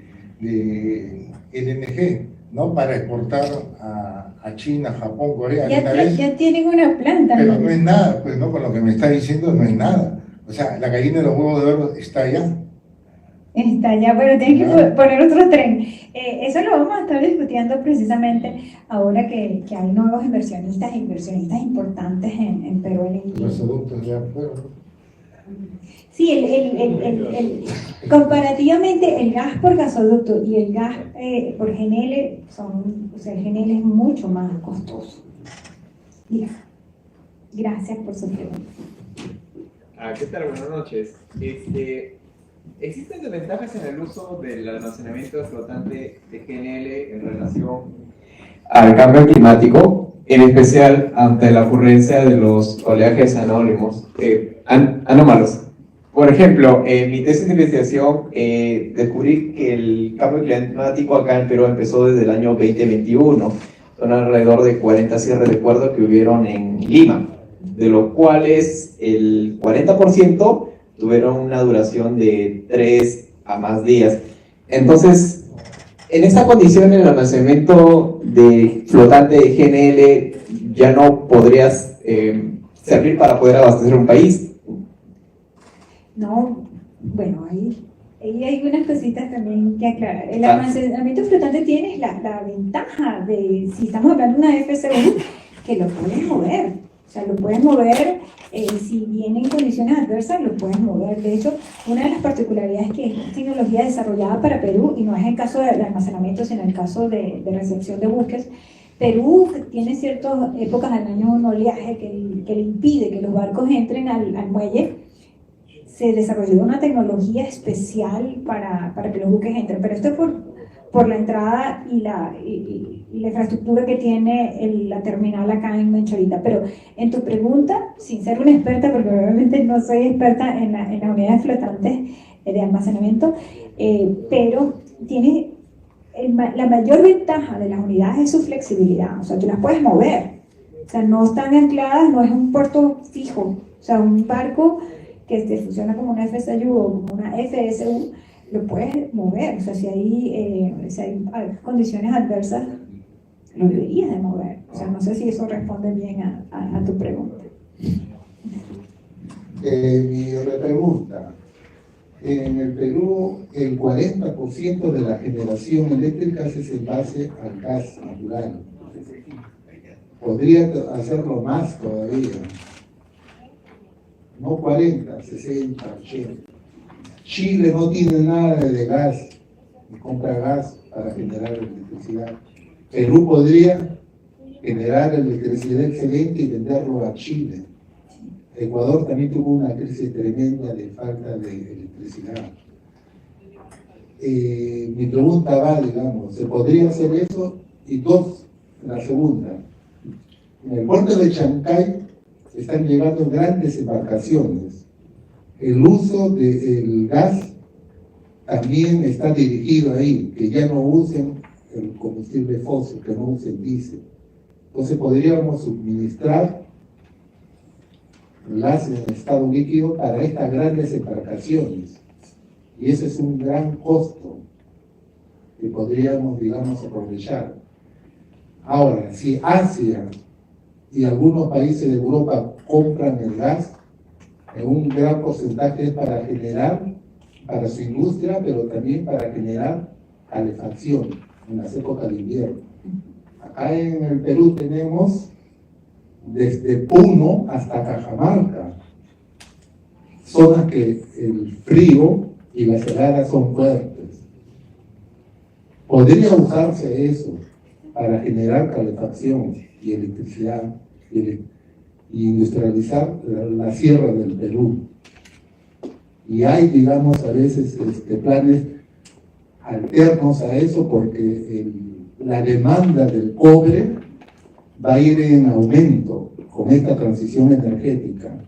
LNG, ¿no? Para exportar a China, Japón, Corea. Ya tienen una planta. Pero no es nada, pues no, con lo que me está diciendo no es nada. O sea, la gallina de los huevos de oro está allá. Está ya, pero tienes que poner otro tren. Eso lo vamos a estar discutiendo precisamente ahora que hay nuevos inversionistas importantes en Perú. Los productos ya fueron. Sí, comparativamente el gas por gasoducto y el gas por GNL el GNL es mucho más costoso. Diga. Gracias por su pregunta. ¿Qué tal? Buenas noches. ¿Existen desventajas en el uso del almacenamiento flotante de GNL en relación al cambio climático, en especial ante la ocurrencia de los oleajes anómalos? Por ejemplo, en mi tesis de investigación descubrí que el cambio climático acá en Perú empezó desde el año 2021. Son alrededor de 40 cierres de acuerdo que hubieron en Lima, de los cuales el 40% tuvieron una duración de 3 a más días. Entonces, en esta condición, el almacenamiento de flotante de GNL ya no podrías servir para poder abastecer un país. No, bueno, ahí hay unas cositas también que aclarar. El almacenamiento flotante tiene la ventaja de, si estamos hablando de una FSU, que lo puedes mover. O sea, lo puedes mover, si viene en condiciones adversas, lo puedes mover. De hecho, una de las particularidades es que es tecnología desarrollada para Perú, y no es el caso de almacenamiento, sino el caso de recepción de buques. Perú tiene ciertas épocas del año un oleaje que le impide que los barcos entren al muelle. Se desarrolló una tecnología especial para que los buques entren, pero esto es por la entrada y la infraestructura que tiene la terminal acá en Menchorita. Pero en tu pregunta, sin ser una experta, porque obviamente no soy experta en las unidades flotantes de almacenamiento, pero tiene la mayor ventaja de las unidades es su flexibilidad. O sea, tú las puedes mover, o sea, no están ancladas, no es un puerto fijo. O sea, un barco que funciona como una FSU o como una FSU, lo puedes mover. O sea, si hay condiciones adversas, lo deberías de mover. O sea, no sé si eso responde bien a tu pregunta. Mi repregunta. En el Perú, el 40% de la generación eléctrica es en base al gas natural. Podría hacerlo más todavía. No 40, 60, 80. Chile no tiene nada de gas, ni compra gas para generar electricidad. Perú podría generar electricidad excelente y venderlo a Chile. Ecuador también tuvo una crisis tremenda de falta de electricidad. Mi pregunta va, digamos, ¿se podría hacer eso? Y dos, la segunda. En el puerto de Chancay están llegando grandes embarcaciones. El uso del gas también está dirigido ahí, que ya no usen el combustible fósil, que no usen diésel. Entonces podríamos suministrar gas en estado líquido para estas grandes embarcaciones. Y ese es un gran costo que podríamos, digamos, aprovechar. Ahora, si Asia y algunos países de Europa compran el gas, en un gran porcentaje es para generar, para su industria, pero también para generar calefacción en las épocas de invierno. Acá en el Perú tenemos desde Puno hasta Cajamarca, zonas que el frío y las heladas son fuertes. Podría usarse eso para generar calefacción y electricidad y industrializar la sierra del Perú. Y hay, digamos, a veces planes alternos a eso porque la demanda del cobre va a ir en aumento con esta transición energética.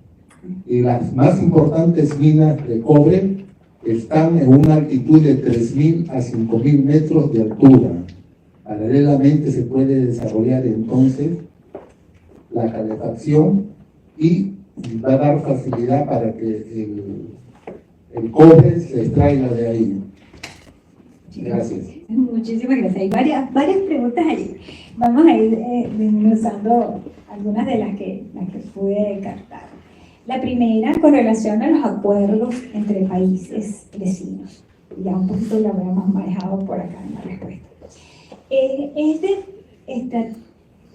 Y las más importantes minas de cobre están en una altitud de 3.000 a 5.000 metros de altura. Paralelamente se puede desarrollar entonces la calefacción y va a dar facilidad para que el cobre se extraiga de ahí. Gracias. Muchísimas gracias. Hay varias preguntas allí. Vamos a ir desmenuzando algunas de las que pude captar. La primera, con relación a los acuerdos entre países vecinos. Ya un poquito lo habíamos manejado por acá en la respuesta.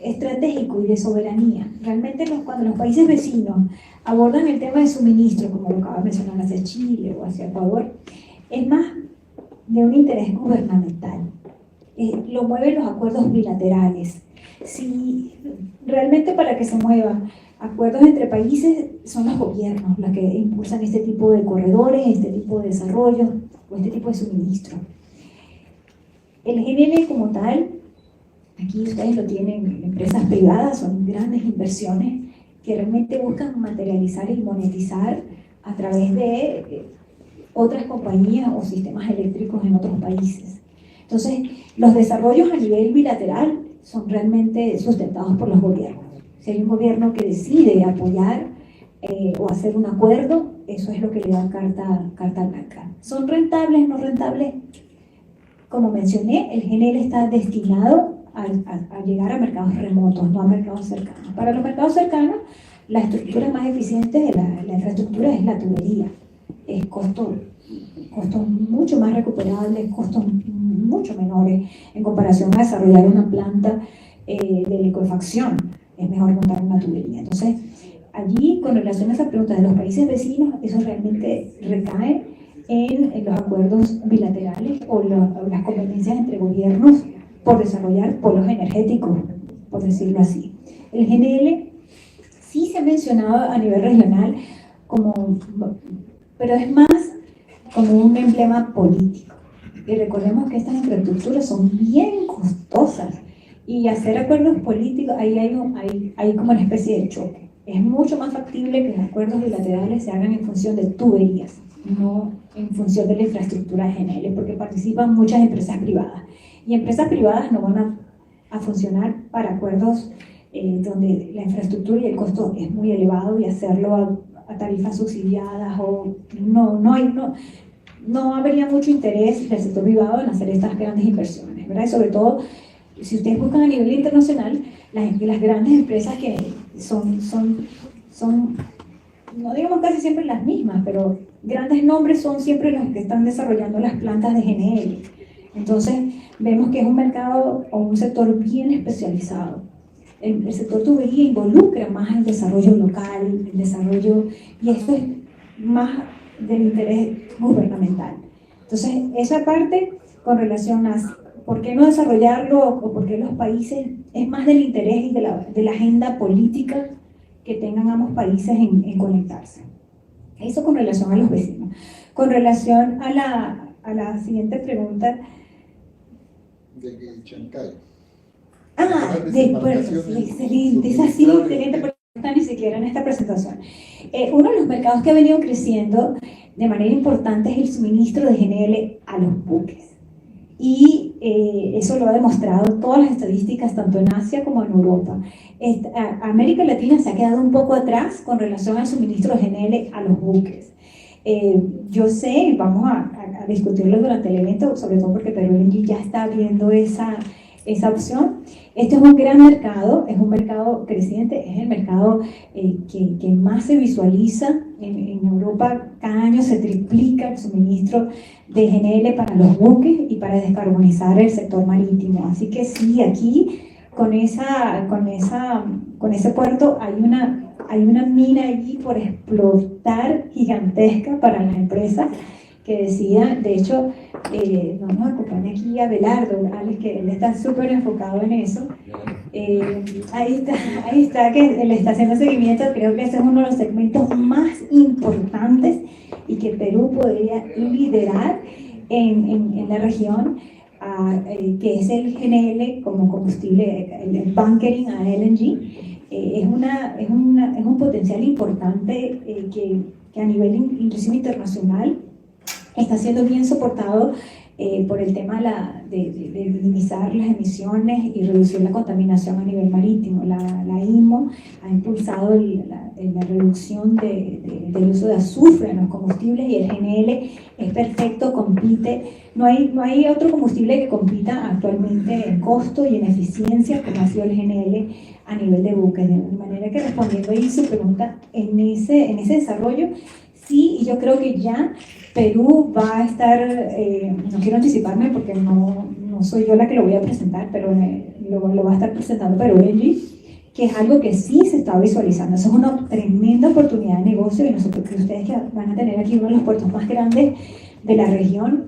Estratégico y de soberanía. Realmente cuando los países vecinos abordan el tema de suministro, como lo acaba de mencionar hacia Chile o hacia Ecuador, es más de un interés gubernamental. Lo mueven los acuerdos bilaterales. Si realmente para que se muevan acuerdos entre países son los gobiernos los que impulsan este tipo de corredores, este tipo de desarrollo o este tipo de suministro. El GNL como tal, aquí ustedes lo tienen, empresas privadas, son grandes inversiones que realmente buscan materializar y monetizar a través de otras compañías o sistemas eléctricos en otros países. Entonces, los desarrollos a nivel bilateral son realmente sustentados por los gobiernos. Si hay un gobierno que decide apoyar o hacer un acuerdo, eso es lo que le da carta blanca. ¿Son rentables, no rentables? Como mencioné, el GNL está destinado a llegar a mercados remotos, no a mercados cercanos. Para los mercados cercanos, la estructura más eficiente de la infraestructura es la tubería. Es costos mucho más recuperables, costos mucho menores en comparación a desarrollar una planta de licuefacción. Es mejor montar una tubería. Entonces, allí, con relación a esa pregunta de los países vecinos, eso realmente recae en los acuerdos bilaterales o las competencias entre gobiernos por desarrollar polos energéticos, por decirlo así. El GNL sí se ha mencionado a nivel regional pero es más como un emblema político. Y recordemos que estas infraestructuras son bien costosas y hacer acuerdos políticos, ahí hay como una especie de choque. Es mucho más factible que los acuerdos bilaterales se hagan en función de tuberías, no en función de la infraestructura GNL, porque participan muchas empresas privadas. Y empresas privadas no van a funcionar para acuerdos donde la infraestructura y el costo es muy elevado y hacerlo a tarifas subsidiadas o no habría mucho interés del sector privado en hacer estas grandes inversiones, ¿verdad? Y sobre todo, si ustedes buscan a nivel internacional, las grandes empresas que son, no digamos casi siempre las mismas, pero grandes nombres son siempre los que están desarrollando las plantas de GNL. Entonces, vemos que es un mercado o un sector bien especializado. El sector tubería involucra más el desarrollo local, y esto es más del interés gubernamental. Entonces, esa parte con relación a por qué no desarrollarlo o por qué los países, es más del interés y de la agenda política que tengan ambos países en conectarse. Eso con relación a los vecinos. Con relación a la siguiente pregunta. De Chancay. Bueno, sí, excelente, es así, excelente. está ni siquiera en esta presentación. Uno de los mercados que ha venido creciendo de manera importante es el suministro de GNL a los buques. Y eso lo ha demostrado todas las estadísticas, tanto en Asia como en Europa. América Latina se ha quedado un poco atrás con relación al suministro de GNL a los buques. Yo sé, vamos a discutirlo durante el evento, sobre todo porque Perú LNG ya está viendo esa opción. Este es un gran mercado, es un mercado creciente, es el mercado que más se visualiza en Europa. Cada año se triplica el suministro de GNL para los buques y para descarbonizar el sector marítimo. Así que sí, aquí con ese puerto hay una mina allí por explotar gigantesca para las empresas que decía, de hecho, vamos a acompañar aquí a Belardo, Alex, que él está súper enfocado en eso. Ahí está, que él está haciendo seguimiento. Creo que ese es uno de los segmentos más importantes y que Perú podría liderar en la región, que es el GNL como combustible, el bunkering a LNG. Es un potencial importante que a nivel inclusive internacional está siendo bien soportado por el tema de minimizar las emisiones y reducir la contaminación a nivel marítimo. La IMO ha impulsado la reducción del uso de azufre en los combustibles y el GNL es perfecto, compite. No hay otro combustible que compita actualmente en costo y en eficiencia como ha sido el GNL a nivel de buques. De manera que, respondiendo ahí su pregunta, en ese desarrollo, sí, y yo creo que ya Perú va a estar, no quiero anticiparme porque no soy yo la que lo voy a presentar, pero lo va a estar presentando Perú LNG, que es algo que sí se está visualizando. Eso es una tremenda oportunidad de negocio y nosotros, que ustedes que van a tener aquí uno de los puertos más grandes de la región,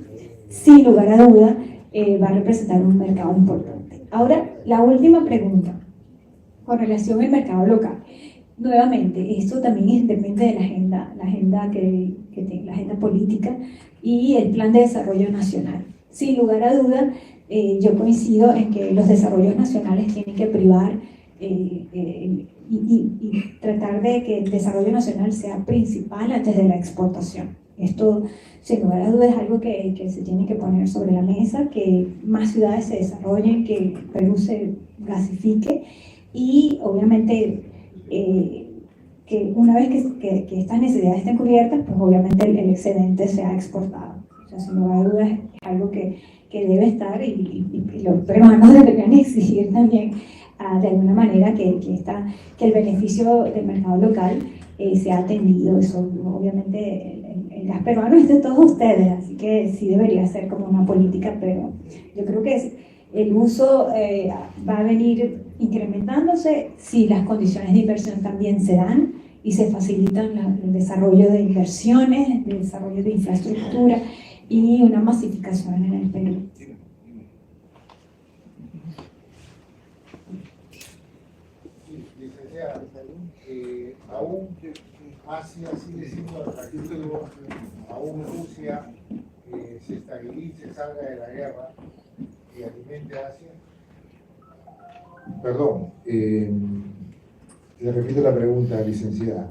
sin lugar a duda, va a representar un mercado importante. Ahora, la última pregunta, con relación al mercado local. Nuevamente, esto también depende de la agenda la agenda política y el plan de desarrollo nacional. Sin lugar a duda, yo coincido en que los desarrollos nacionales tienen que privar y tratar de que el desarrollo nacional sea principal antes de la exportación. Esto, sin lugar a dudas, es algo que se tiene que poner sobre la mesa, que más ciudades se desarrollen, que Perú se gasifique y, obviamente, que una vez que estas necesidades estén cubiertas, pues obviamente el excedente sea exportado. O sea, sin lugar a dudas, es algo que debe estar y los peruanos deberían exigir también de alguna manera que el beneficio del mercado local sea atendido. Eso obviamente el gas peruano es de todos ustedes, así que sí debería ser como una política, pero yo creo que el uso va a venir incrementándose si las condiciones de inversión también se dan y se facilitan el desarrollo de inversiones, el desarrollo de infraestructura y una masificación en el Perú. Licenciada, aún Asia sigue siendo atractivo, aún Rusia se estabilice, salga de la guerra y alimente a Asia. Perdón, le repito la pregunta, licenciada.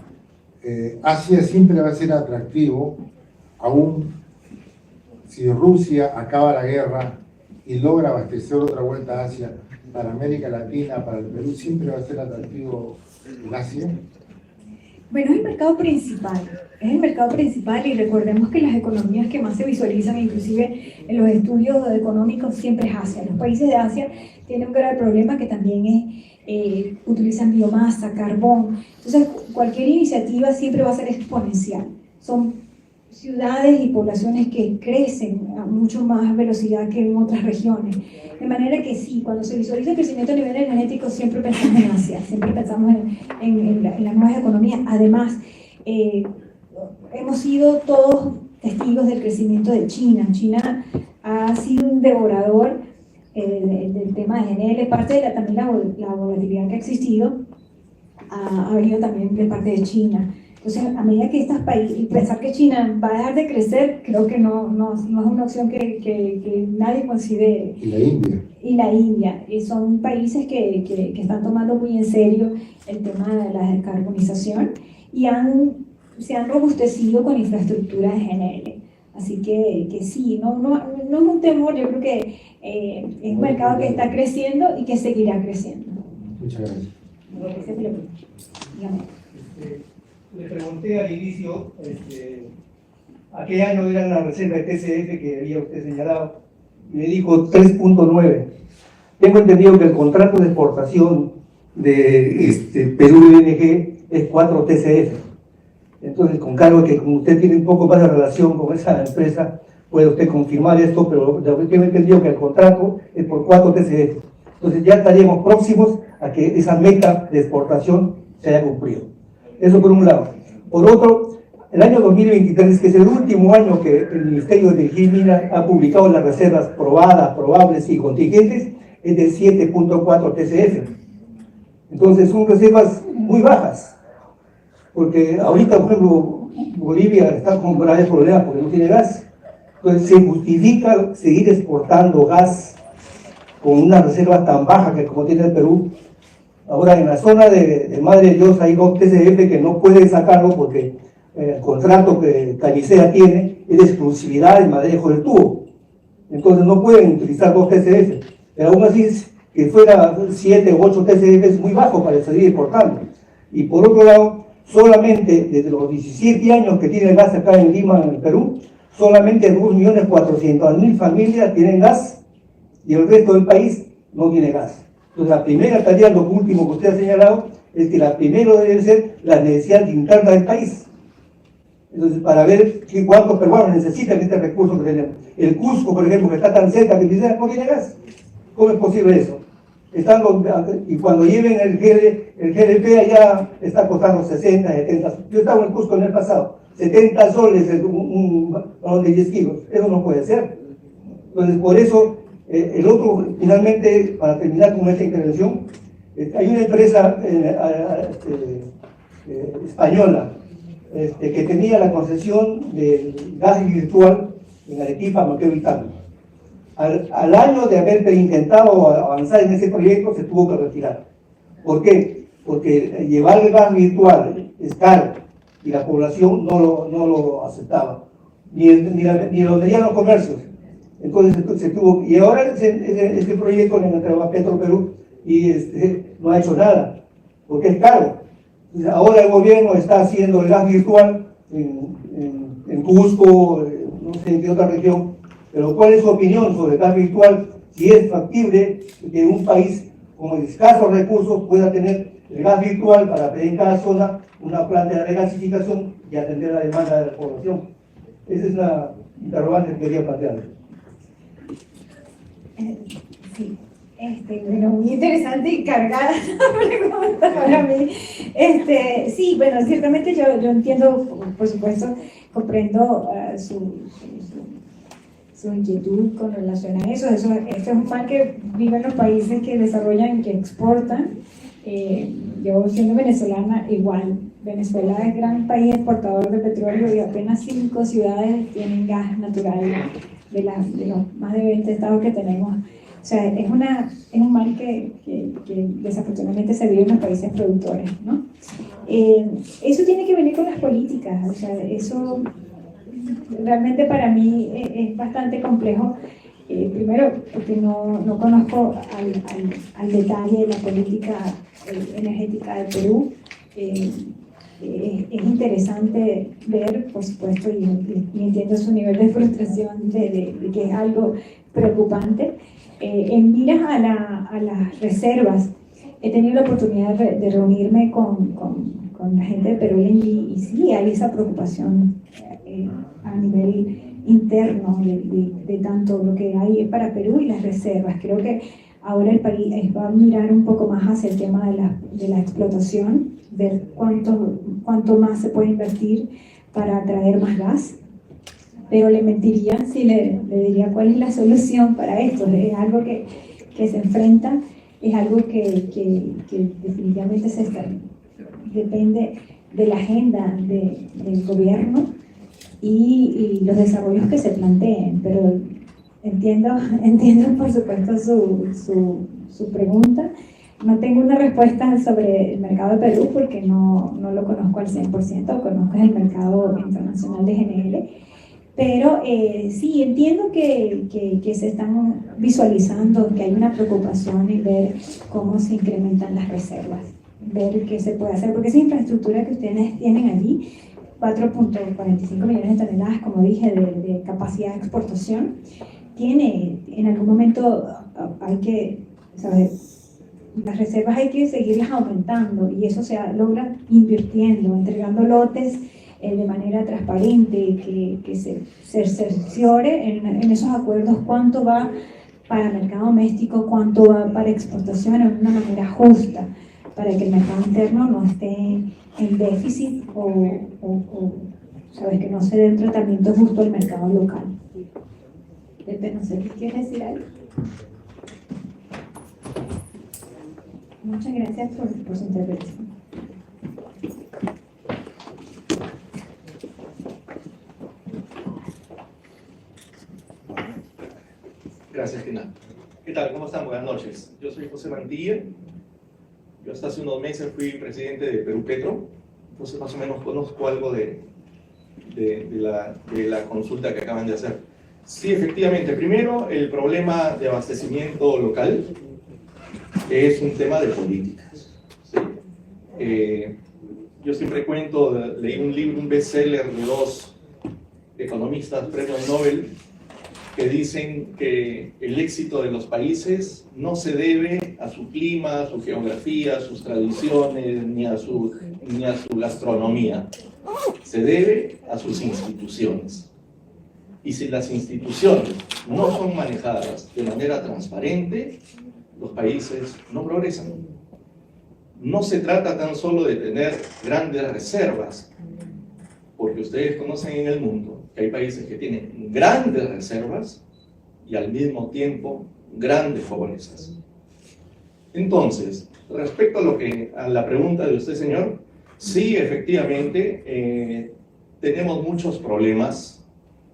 Asia siempre va a ser atractivo, aún si Rusia acaba la guerra y logra abastecer otra vuelta a Asia, para América Latina, para el Perú, siempre va a ser atractivo el Asia. Bueno, es el mercado principal y recordemos que las economías que más se visualizan, inclusive en los estudios económicos, siempre es Asia. Los países de Asia tienen un grave problema que también es, utilizan biomasa, carbón. Entonces, cualquier iniciativa siempre va a ser exponencial. Son ciudades y poblaciones que crecen a mucho más velocidad que en otras regiones. De manera que sí, cuando se visualiza el crecimiento a nivel energético, siempre pensamos en Asia, siempre pensamos en las nuevas economías. Además, hemos sido todos testigos del crecimiento de China. China ha sido un devorador del tema de GNL. Parte de también la volatilidad que ha existido ha venido también de parte de China. Entonces, a medida que estos países, y pensar que China va a dejar de crecer, creo que no es una opción que nadie considere. Y la India. Y la India, son países que están tomando muy en serio el tema de la descarbonización y se han robustecido con infraestructura de GNL. Así que sí, no es un temor, yo creo que es un mercado que está creciendo y que seguirá creciendo. Muchas gracias. Dígame. Le pregunté al inicio a qué año era la reserva de TCF que había usted señalado, y me dijo 3.9. Tengo entendido que el contrato de exportación de Perú ING es 4 TCF. Entonces, con cargo que como usted tiene un poco más de relación con esa empresa, puede usted confirmar esto, pero tengo entendido que el contrato es por 4 TCF. Entonces ya estaríamos próximos a que esa meta de exportación se haya cumplido. Eso por un lado. Por otro, el año 2023, que es el último año que el Ministerio de Energía y Minas ha publicado las reservas probadas, probables y contingentes, es de 7.4 TCF. Entonces son reservas muy bajas, porque ahorita, por ejemplo, Bolivia está con graves problemas porque no tiene gas. Entonces se justifica seguir exportando gas con una reserva tan baja que como tiene el Perú. Ahora, en la zona de Madre de Dios hay 2 TCF que no pueden sacarlo porque el contrato que Camisea tiene es de exclusividad del manejo del tubo. Entonces no pueden utilizar 2 TCF. Pero aún así, que fuera 7 u 8 TCF es muy bajo para seguir exportando. Y por otro lado, solamente desde los 17 años que tiene el gas acá en Lima, en el Perú, solamente 2.400.000 familias tienen gas y el resto del país no tiene gas. Entonces, la primera tarea, lo último que usted ha señalado, es que la primera debe ser la necesidad interna del país. Entonces, para ver cuántos peruanos necesitan este recurso que tenemos. El Cusco, por ejemplo, que está tan cerca que no tiene gas. ¿Cómo es posible eso? Y cuando lleven el GLP allá está costando 60, 70. Yo estaba en Cusco en el pasado. 70 soles un balón de 10 kilos. Eso no puede ser. Entonces, por eso, el otro, finalmente, para terminar con esta intervención, hay una empresa española que tenía la concesión del gas virtual en Arequipa, Maqueo y Tacna. Al año de haber intentado avanzar en ese proyecto, se tuvo que retirar. ¿Por qué? Porque llevar el gas virtual es caro y la población no lo aceptaba, ni los medianos comercios. Entonces se tuvo, y ahora este proyecto le entregó a Petroperú y no ha hecho nada, porque es caro. Entonces, ahora el gobierno está haciendo el gas virtual en Cusco, no sé en qué otra región, pero ¿cuál es su opinión sobre el gas virtual? Si es factible que un país con escasos recursos pueda tener el gas virtual para pedir en cada zona una planta de regasificación y atender la demanda de la población. Esa es la interrogante que quería plantear. Sí, bueno, muy interesante y cargada la pregunta para mí. Sí, bueno, ciertamente yo entiendo, por supuesto, comprendo su inquietud con relación a eso. Esto es un mal que viven los países que desarrollan, que exportan. Yo siendo venezolana, igual. Venezuela es gran país exportador de petróleo y apenas 5 ciudades tienen gas natural de los más de 20 estados que tenemos. O sea, es un mal que desafortunadamente se vive en los países productores, ¿no? Eso tiene que venir con las políticas. O sea, eso realmente para mí es bastante complejo. Primero, porque no conozco al detalle la política energética de Perú. Es interesante ver, por supuesto, y entiendo su nivel de frustración de que es algo preocupante. En miras a las reservas, he tenido la oportunidad de reunirme con la gente de Perú y sí hay esa preocupación a nivel interno de tanto lo que hay para Perú y las reservas. Creo que ahora el país va a mirar un poco más hacia el tema de la explotación, ver cuánto más se puede invertir para traer más gas. Pero le mentiría si le diría cuál es la solución para esto. Es algo que se enfrenta, es algo que definitivamente depende de la agenda del gobierno y los desarrollos que se planteen, pero entiendo por supuesto su pregunta. No tengo una respuesta sobre el mercado de Perú porque no lo conozco al 100%, conozco el mercado internacional de GNL, pero sí entiendo que se están visualizando, que hay una preocupación en ver cómo se incrementan las reservas, ver qué se puede hacer, porque esa infraestructura que ustedes tienen allí, 4.45 millones de toneladas, como dije, de capacidad de exportación, tiene, en algún momento hay que saber, las reservas hay que seguirlas aumentando y eso se logra invirtiendo, entregando lotes de manera transparente, que se cerciore en esos acuerdos cuánto va para mercado doméstico, cuánto va para exportación de una manera justa, para que el mercado interno no esté en déficit o sabes, que no se dé un tratamiento justo al mercado local. Pepe, no sé, ¿quieres decir algo? Muchas gracias por su intervención. Gracias, Gina. ¿Qué tal? ¿Cómo están? Buenas noches. Yo soy José Mantilla. Yo hasta hace unos meses fui presidente de Perú Petro, entonces más o menos conozco algo de la consulta que acaban de hacer. Sí, efectivamente. Primero, el problema de abastecimiento local es un tema de políticas. ¿Sí? Yo siempre cuento, leí un libro, un bestseller de dos economistas premios Nobel, que dicen que el éxito de los países no se debe a su clima, a su geografía, a sus tradiciones, ni a su gastronomía. Se debe a sus instituciones. Y si las instituciones no son manejadas de manera transparente, los países no progresan. No se trata tan solo de tener grandes reservas, porque ustedes conocen en el mundo que hay países que tienen grandes reservas y al mismo tiempo grandes pobrezas. Entonces, respecto a la pregunta de usted, señor, sí, efectivamente, tenemos muchos problemas.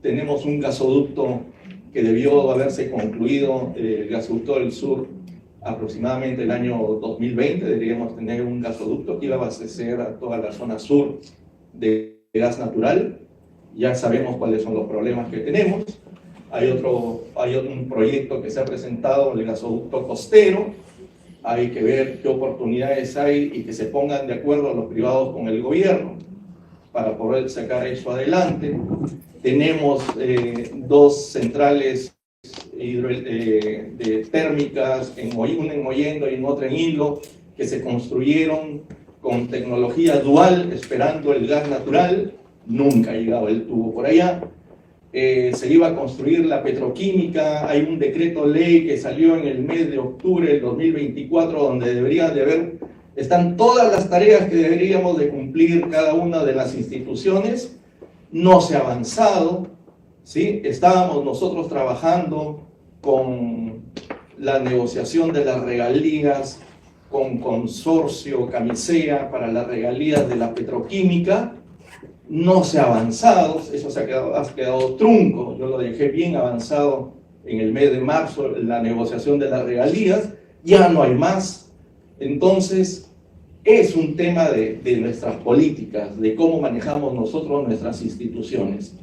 Tenemos un gasoducto que debió haberse concluido, el gasoducto del sur, aproximadamente el año 2020. Deberíamos tener un gasoducto que iba a abastecer a toda la zona sur de gas natural. Ya sabemos cuáles son los problemas que tenemos. Hay un proyecto que se ha presentado, el gasoducto costero. Hay que ver qué oportunidades hay y que se pongan de acuerdo los privados con el gobierno para poder sacar eso adelante. Tenemos dos centrales térmicas, una en Mollendo y en otra en Hilo, que se construyeron con tecnología dual, esperando el gas natural. Nunca ha llegado el tubo por allá. Se iba a construir la petroquímica. Hay un decreto ley que salió en el mes de octubre del 2024, donde están todas las tareas que deberíamos de cumplir cada una de las instituciones. No se ha avanzado, ¿sí? Estábamos nosotros trabajando con la negociación de las regalías, con Consorcio Camisea para las regalías de la petroquímica. No se ha avanzado, eso ha quedado trunco. Yo lo dejé bien avanzado en el mes de marzo, la negociación de las regalías. Ya no hay más. Entonces, es un tema de nuestras políticas, de cómo manejamos nosotros nuestras instituciones.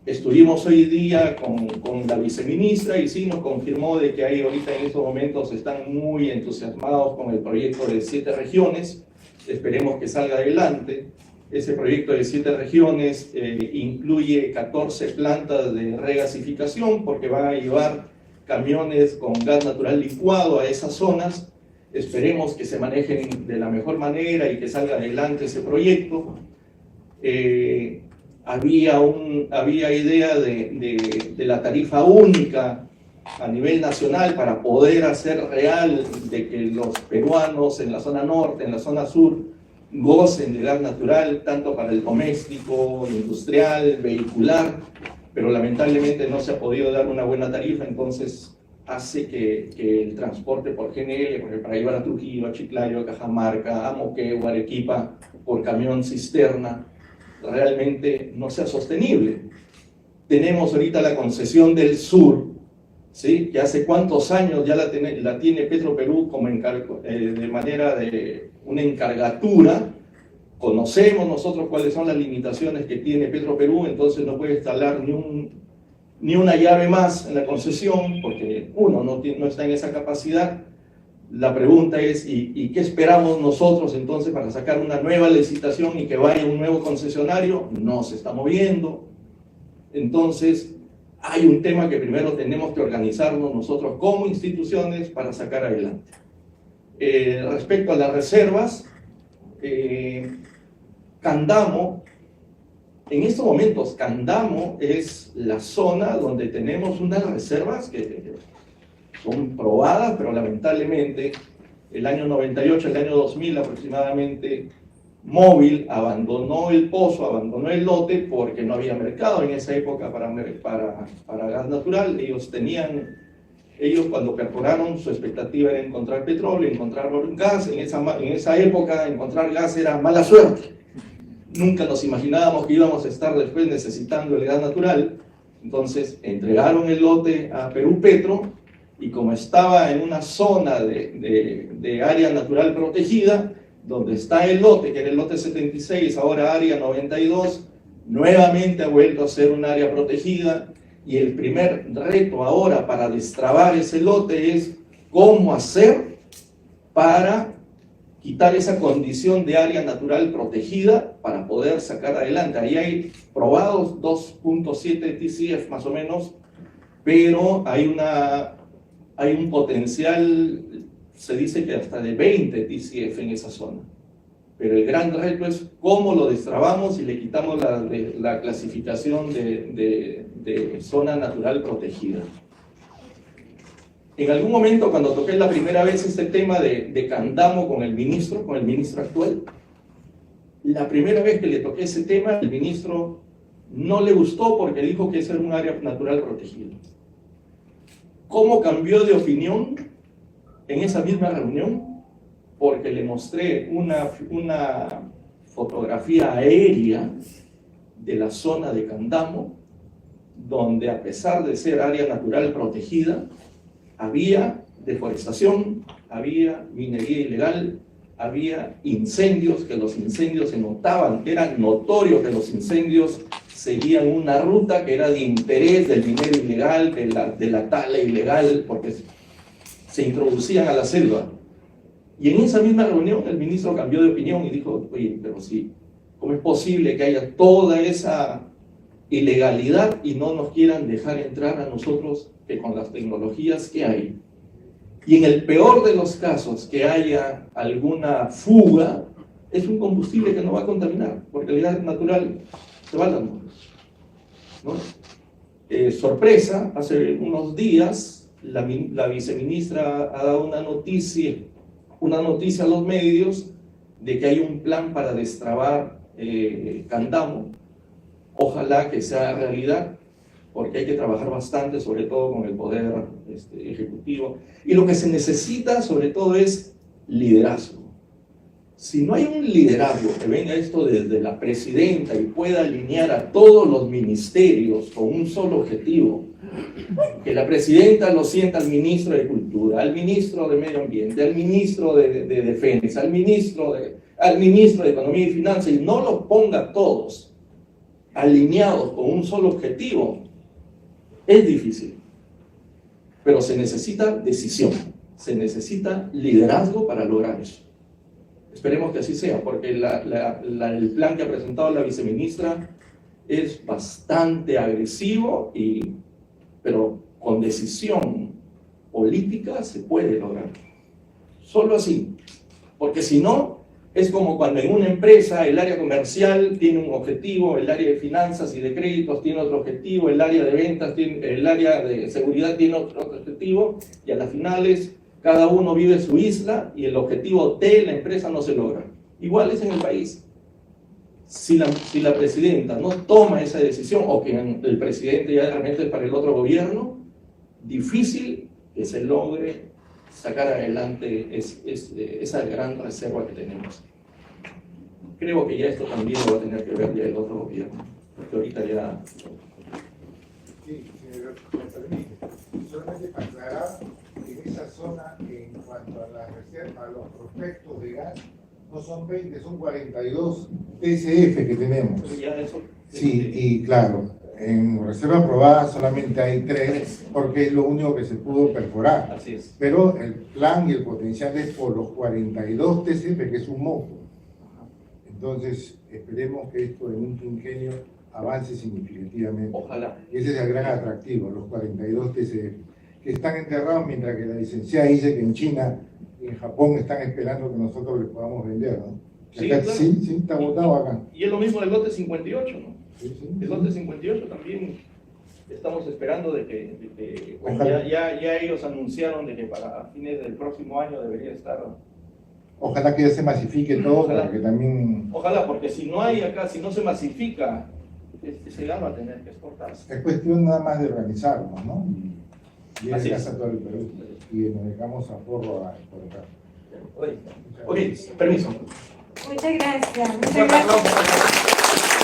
Estuvimos hoy día con la viceministra y sí nos confirmó de que ahí ahorita en estos momentos están muy entusiasmados con el proyecto de 7 regiones. Esperemos que salga adelante. Ese proyecto de 7 regiones incluye 14 plantas de regasificación, porque van a llevar camiones con gas natural licuado a esas zonas. Esperemos que se manejen de la mejor manera y que salga adelante ese proyecto. Había idea de la tarifa única a nivel nacional para poder hacer real de que los peruanos en la zona norte, en la zona sur, gocen de gas natural, tanto para el doméstico, industrial, vehicular, pero lamentablemente no se ha podido dar una buena tarifa. Entonces hace que el transporte por GNL, porque para llevar a Trujillo, a Chiclayo, a Cajamarca, a Moquegua, Arequipa, por camión cisterna, realmente no sea sostenible. Tenemos ahorita la concesión del sur, ¿sí? Que hace cuántos años ya la tiene Petroperú como de manera de una encargatura. Conocemos nosotros cuáles son las limitaciones que tiene Petroperú, entonces no puede instalar ni una llave más en la concesión, porque uno no está en esa capacidad. La pregunta es, ¿y qué esperamos nosotros entonces para sacar una nueva licitación y que vaya un nuevo concesionario? No se está moviendo. Entonces, hay un tema que primero tenemos que organizarnos nosotros como instituciones para sacar adelante. Respecto a las reservas, Candamo, en estos momentos, Candamo es la zona donde tenemos unas reservas que son probadas, pero lamentablemente el año 98, el año 2000 aproximadamente, Móvil abandonó el pozo, abandonó el lote porque no había mercado en esa época para gas natural. Ellos cuando perforaron, su expectativa era encontrar petróleo, encontrar gas. En esa época encontrar gas era mala suerte. Nunca nos imaginábamos que íbamos a estar después necesitando el gas natural. Entonces entregaron el lote a Perú Petro, y como estaba en una zona de área natural protegida, donde está el lote, que era el lote 76, ahora área 92, nuevamente ha vuelto a ser un área protegida, y el primer reto ahora para destrabar ese lote es cómo hacer para quitar esa condición de área natural protegida para poder sacar adelante. Ahí hay probados 2.7 TCF más o menos, pero hay un potencial, se dice que hasta de 20 TCF en esa zona. Pero el gran reto es cómo lo destrabamos y le quitamos la clasificación de zona natural protegida. En algún momento, cuando toqué la primera vez este tema de Candamo con el ministro actual, la primera vez que le toqué ese tema, el ministro no le gustó porque dijo que ese era un área natural protegida. ¿Cómo cambió de opinión en esa misma reunión? Porque le mostré una fotografía aérea de la zona de Candamo, donde a pesar de ser área natural protegida, había deforestación, había minería ilegal, había incendios, que los incendios se notaban, que era notorio que los incendios seguían una ruta que era de interés del minero ilegal, de la tala ilegal, porque se introducían a la selva. Y en esa misma reunión el ministro cambió de opinión y dijo, oye, pero sí, ¿cómo es posible que haya toda esa ilegalidad y no nos quieran dejar entrar a nosotros que con las tecnologías que hay? Y en el peor de los casos que haya alguna fuga, es un combustible que no va a contaminar, porque el gas natural se va a las nubes, ¿no? Sorpresa, hace unos días la viceministra ha dado una noticia a los medios de que hay un plan para destrabar Candamo. Ojalá que sea realidad, porque hay que trabajar bastante, sobre todo con el poder ejecutivo. Y lo que se necesita, sobre todo, es liderazgo. Si no hay un liderazgo que venga esto desde la presidenta y pueda alinear a todos los ministerios con un solo objetivo, que la presidenta lo sienta al ministro de Cultura, al ministro de Medio Ambiente, al ministro de Defensa, al ministro de Economía y Finanzas, y no los ponga todos alineados con un solo objetivo, es difícil. Pero se necesita decisión, se necesita liderazgo para lograr eso. Esperemos que así sea, porque el plan que ha presentado la viceministra es bastante agresivo, pero con decisión política se puede lograr. Solo así, porque si no, es como cuando en una empresa el área comercial tiene un objetivo, el área de finanzas y de créditos tiene otro objetivo, el área de ventas, el área de seguridad tiene otro objetivo, y a las finales cada uno vive su isla y el objetivo de la empresa no se logra. Igual es en el país. Si la presidenta no toma esa decisión, o que el presidente ya realmente es para el otro gobierno, difícil que se logre sacar adelante esa gran reserva que tenemos. Creo que ya esto también lo va a tener que ver ya el otro gobierno, porque ahorita ya... Sí, me permite. Solamente para aclarar, en esa zona, en cuanto a la reserva, a los prospectos de gas, no son 20, son 42 TCF que tenemos. Ya eso, Sí, y claro, en reserva aprobada solamente hay 3, porque es lo único que se pudo perforar. así es. Pero el plan y el potencial es por los 42 TCF, que es un moco. Entonces, esperemos que esto en un quinquenio avance significativamente. Ojalá. Y ese es el gran atractivo, los 42 TCF, que están enterrados mientras que la licenciada dice que en China y en Japón están esperando que nosotros les podamos vender, ¿no? Sí, Acá, claro. sí, está votado acá. Y es lo mismo del lote 58, ¿no? Sí, sí. El lote 58 también estamos esperando de que bueno, Ojalá. ya ellos anunciaron de que para fines del próximo año debería estar. Ojalá que ya se masifique todo, Ojalá. para que también... Ojalá, porque si no hay acá, si no se masifica, ese gas va a tener que exportarse. Es cuestión nada más de organizarnos, ¿no? Y Así en es. casa todo el Perú. Y nos dejamos a porro a exportar. Oye, permiso. Muchas gracias. Un Muchas fuerte gracias. aplauso.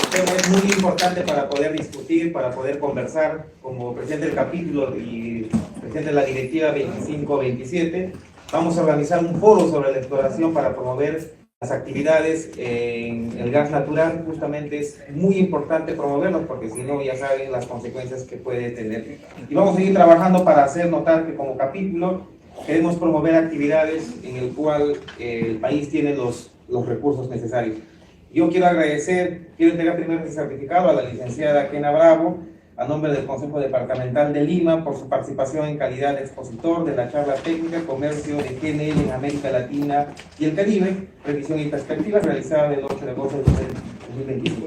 El tema es muy importante para poder discutir, para poder conversar. Como presidente del capítulo y presidente de la directiva 25-27, vamos a organizar un foro sobre la exploración para promover las actividades en el gas natural. Justamente es muy importante promoverlos porque si no ya saben las consecuencias que puede tener. Y vamos a seguir trabajando para hacer notar que como capítulo queremos promover actividades en el cual el país tiene los recursos necesarios. Yo quiero entregar primero este certificado a la licenciada Kena Bravo, a nombre del Consejo Departamental de Lima, por su participación en calidad de expositor de la charla técnica Comercio de GNL en América Latina y el Caribe, revisión y perspectivas, realizada el 8 de agosto de 2025.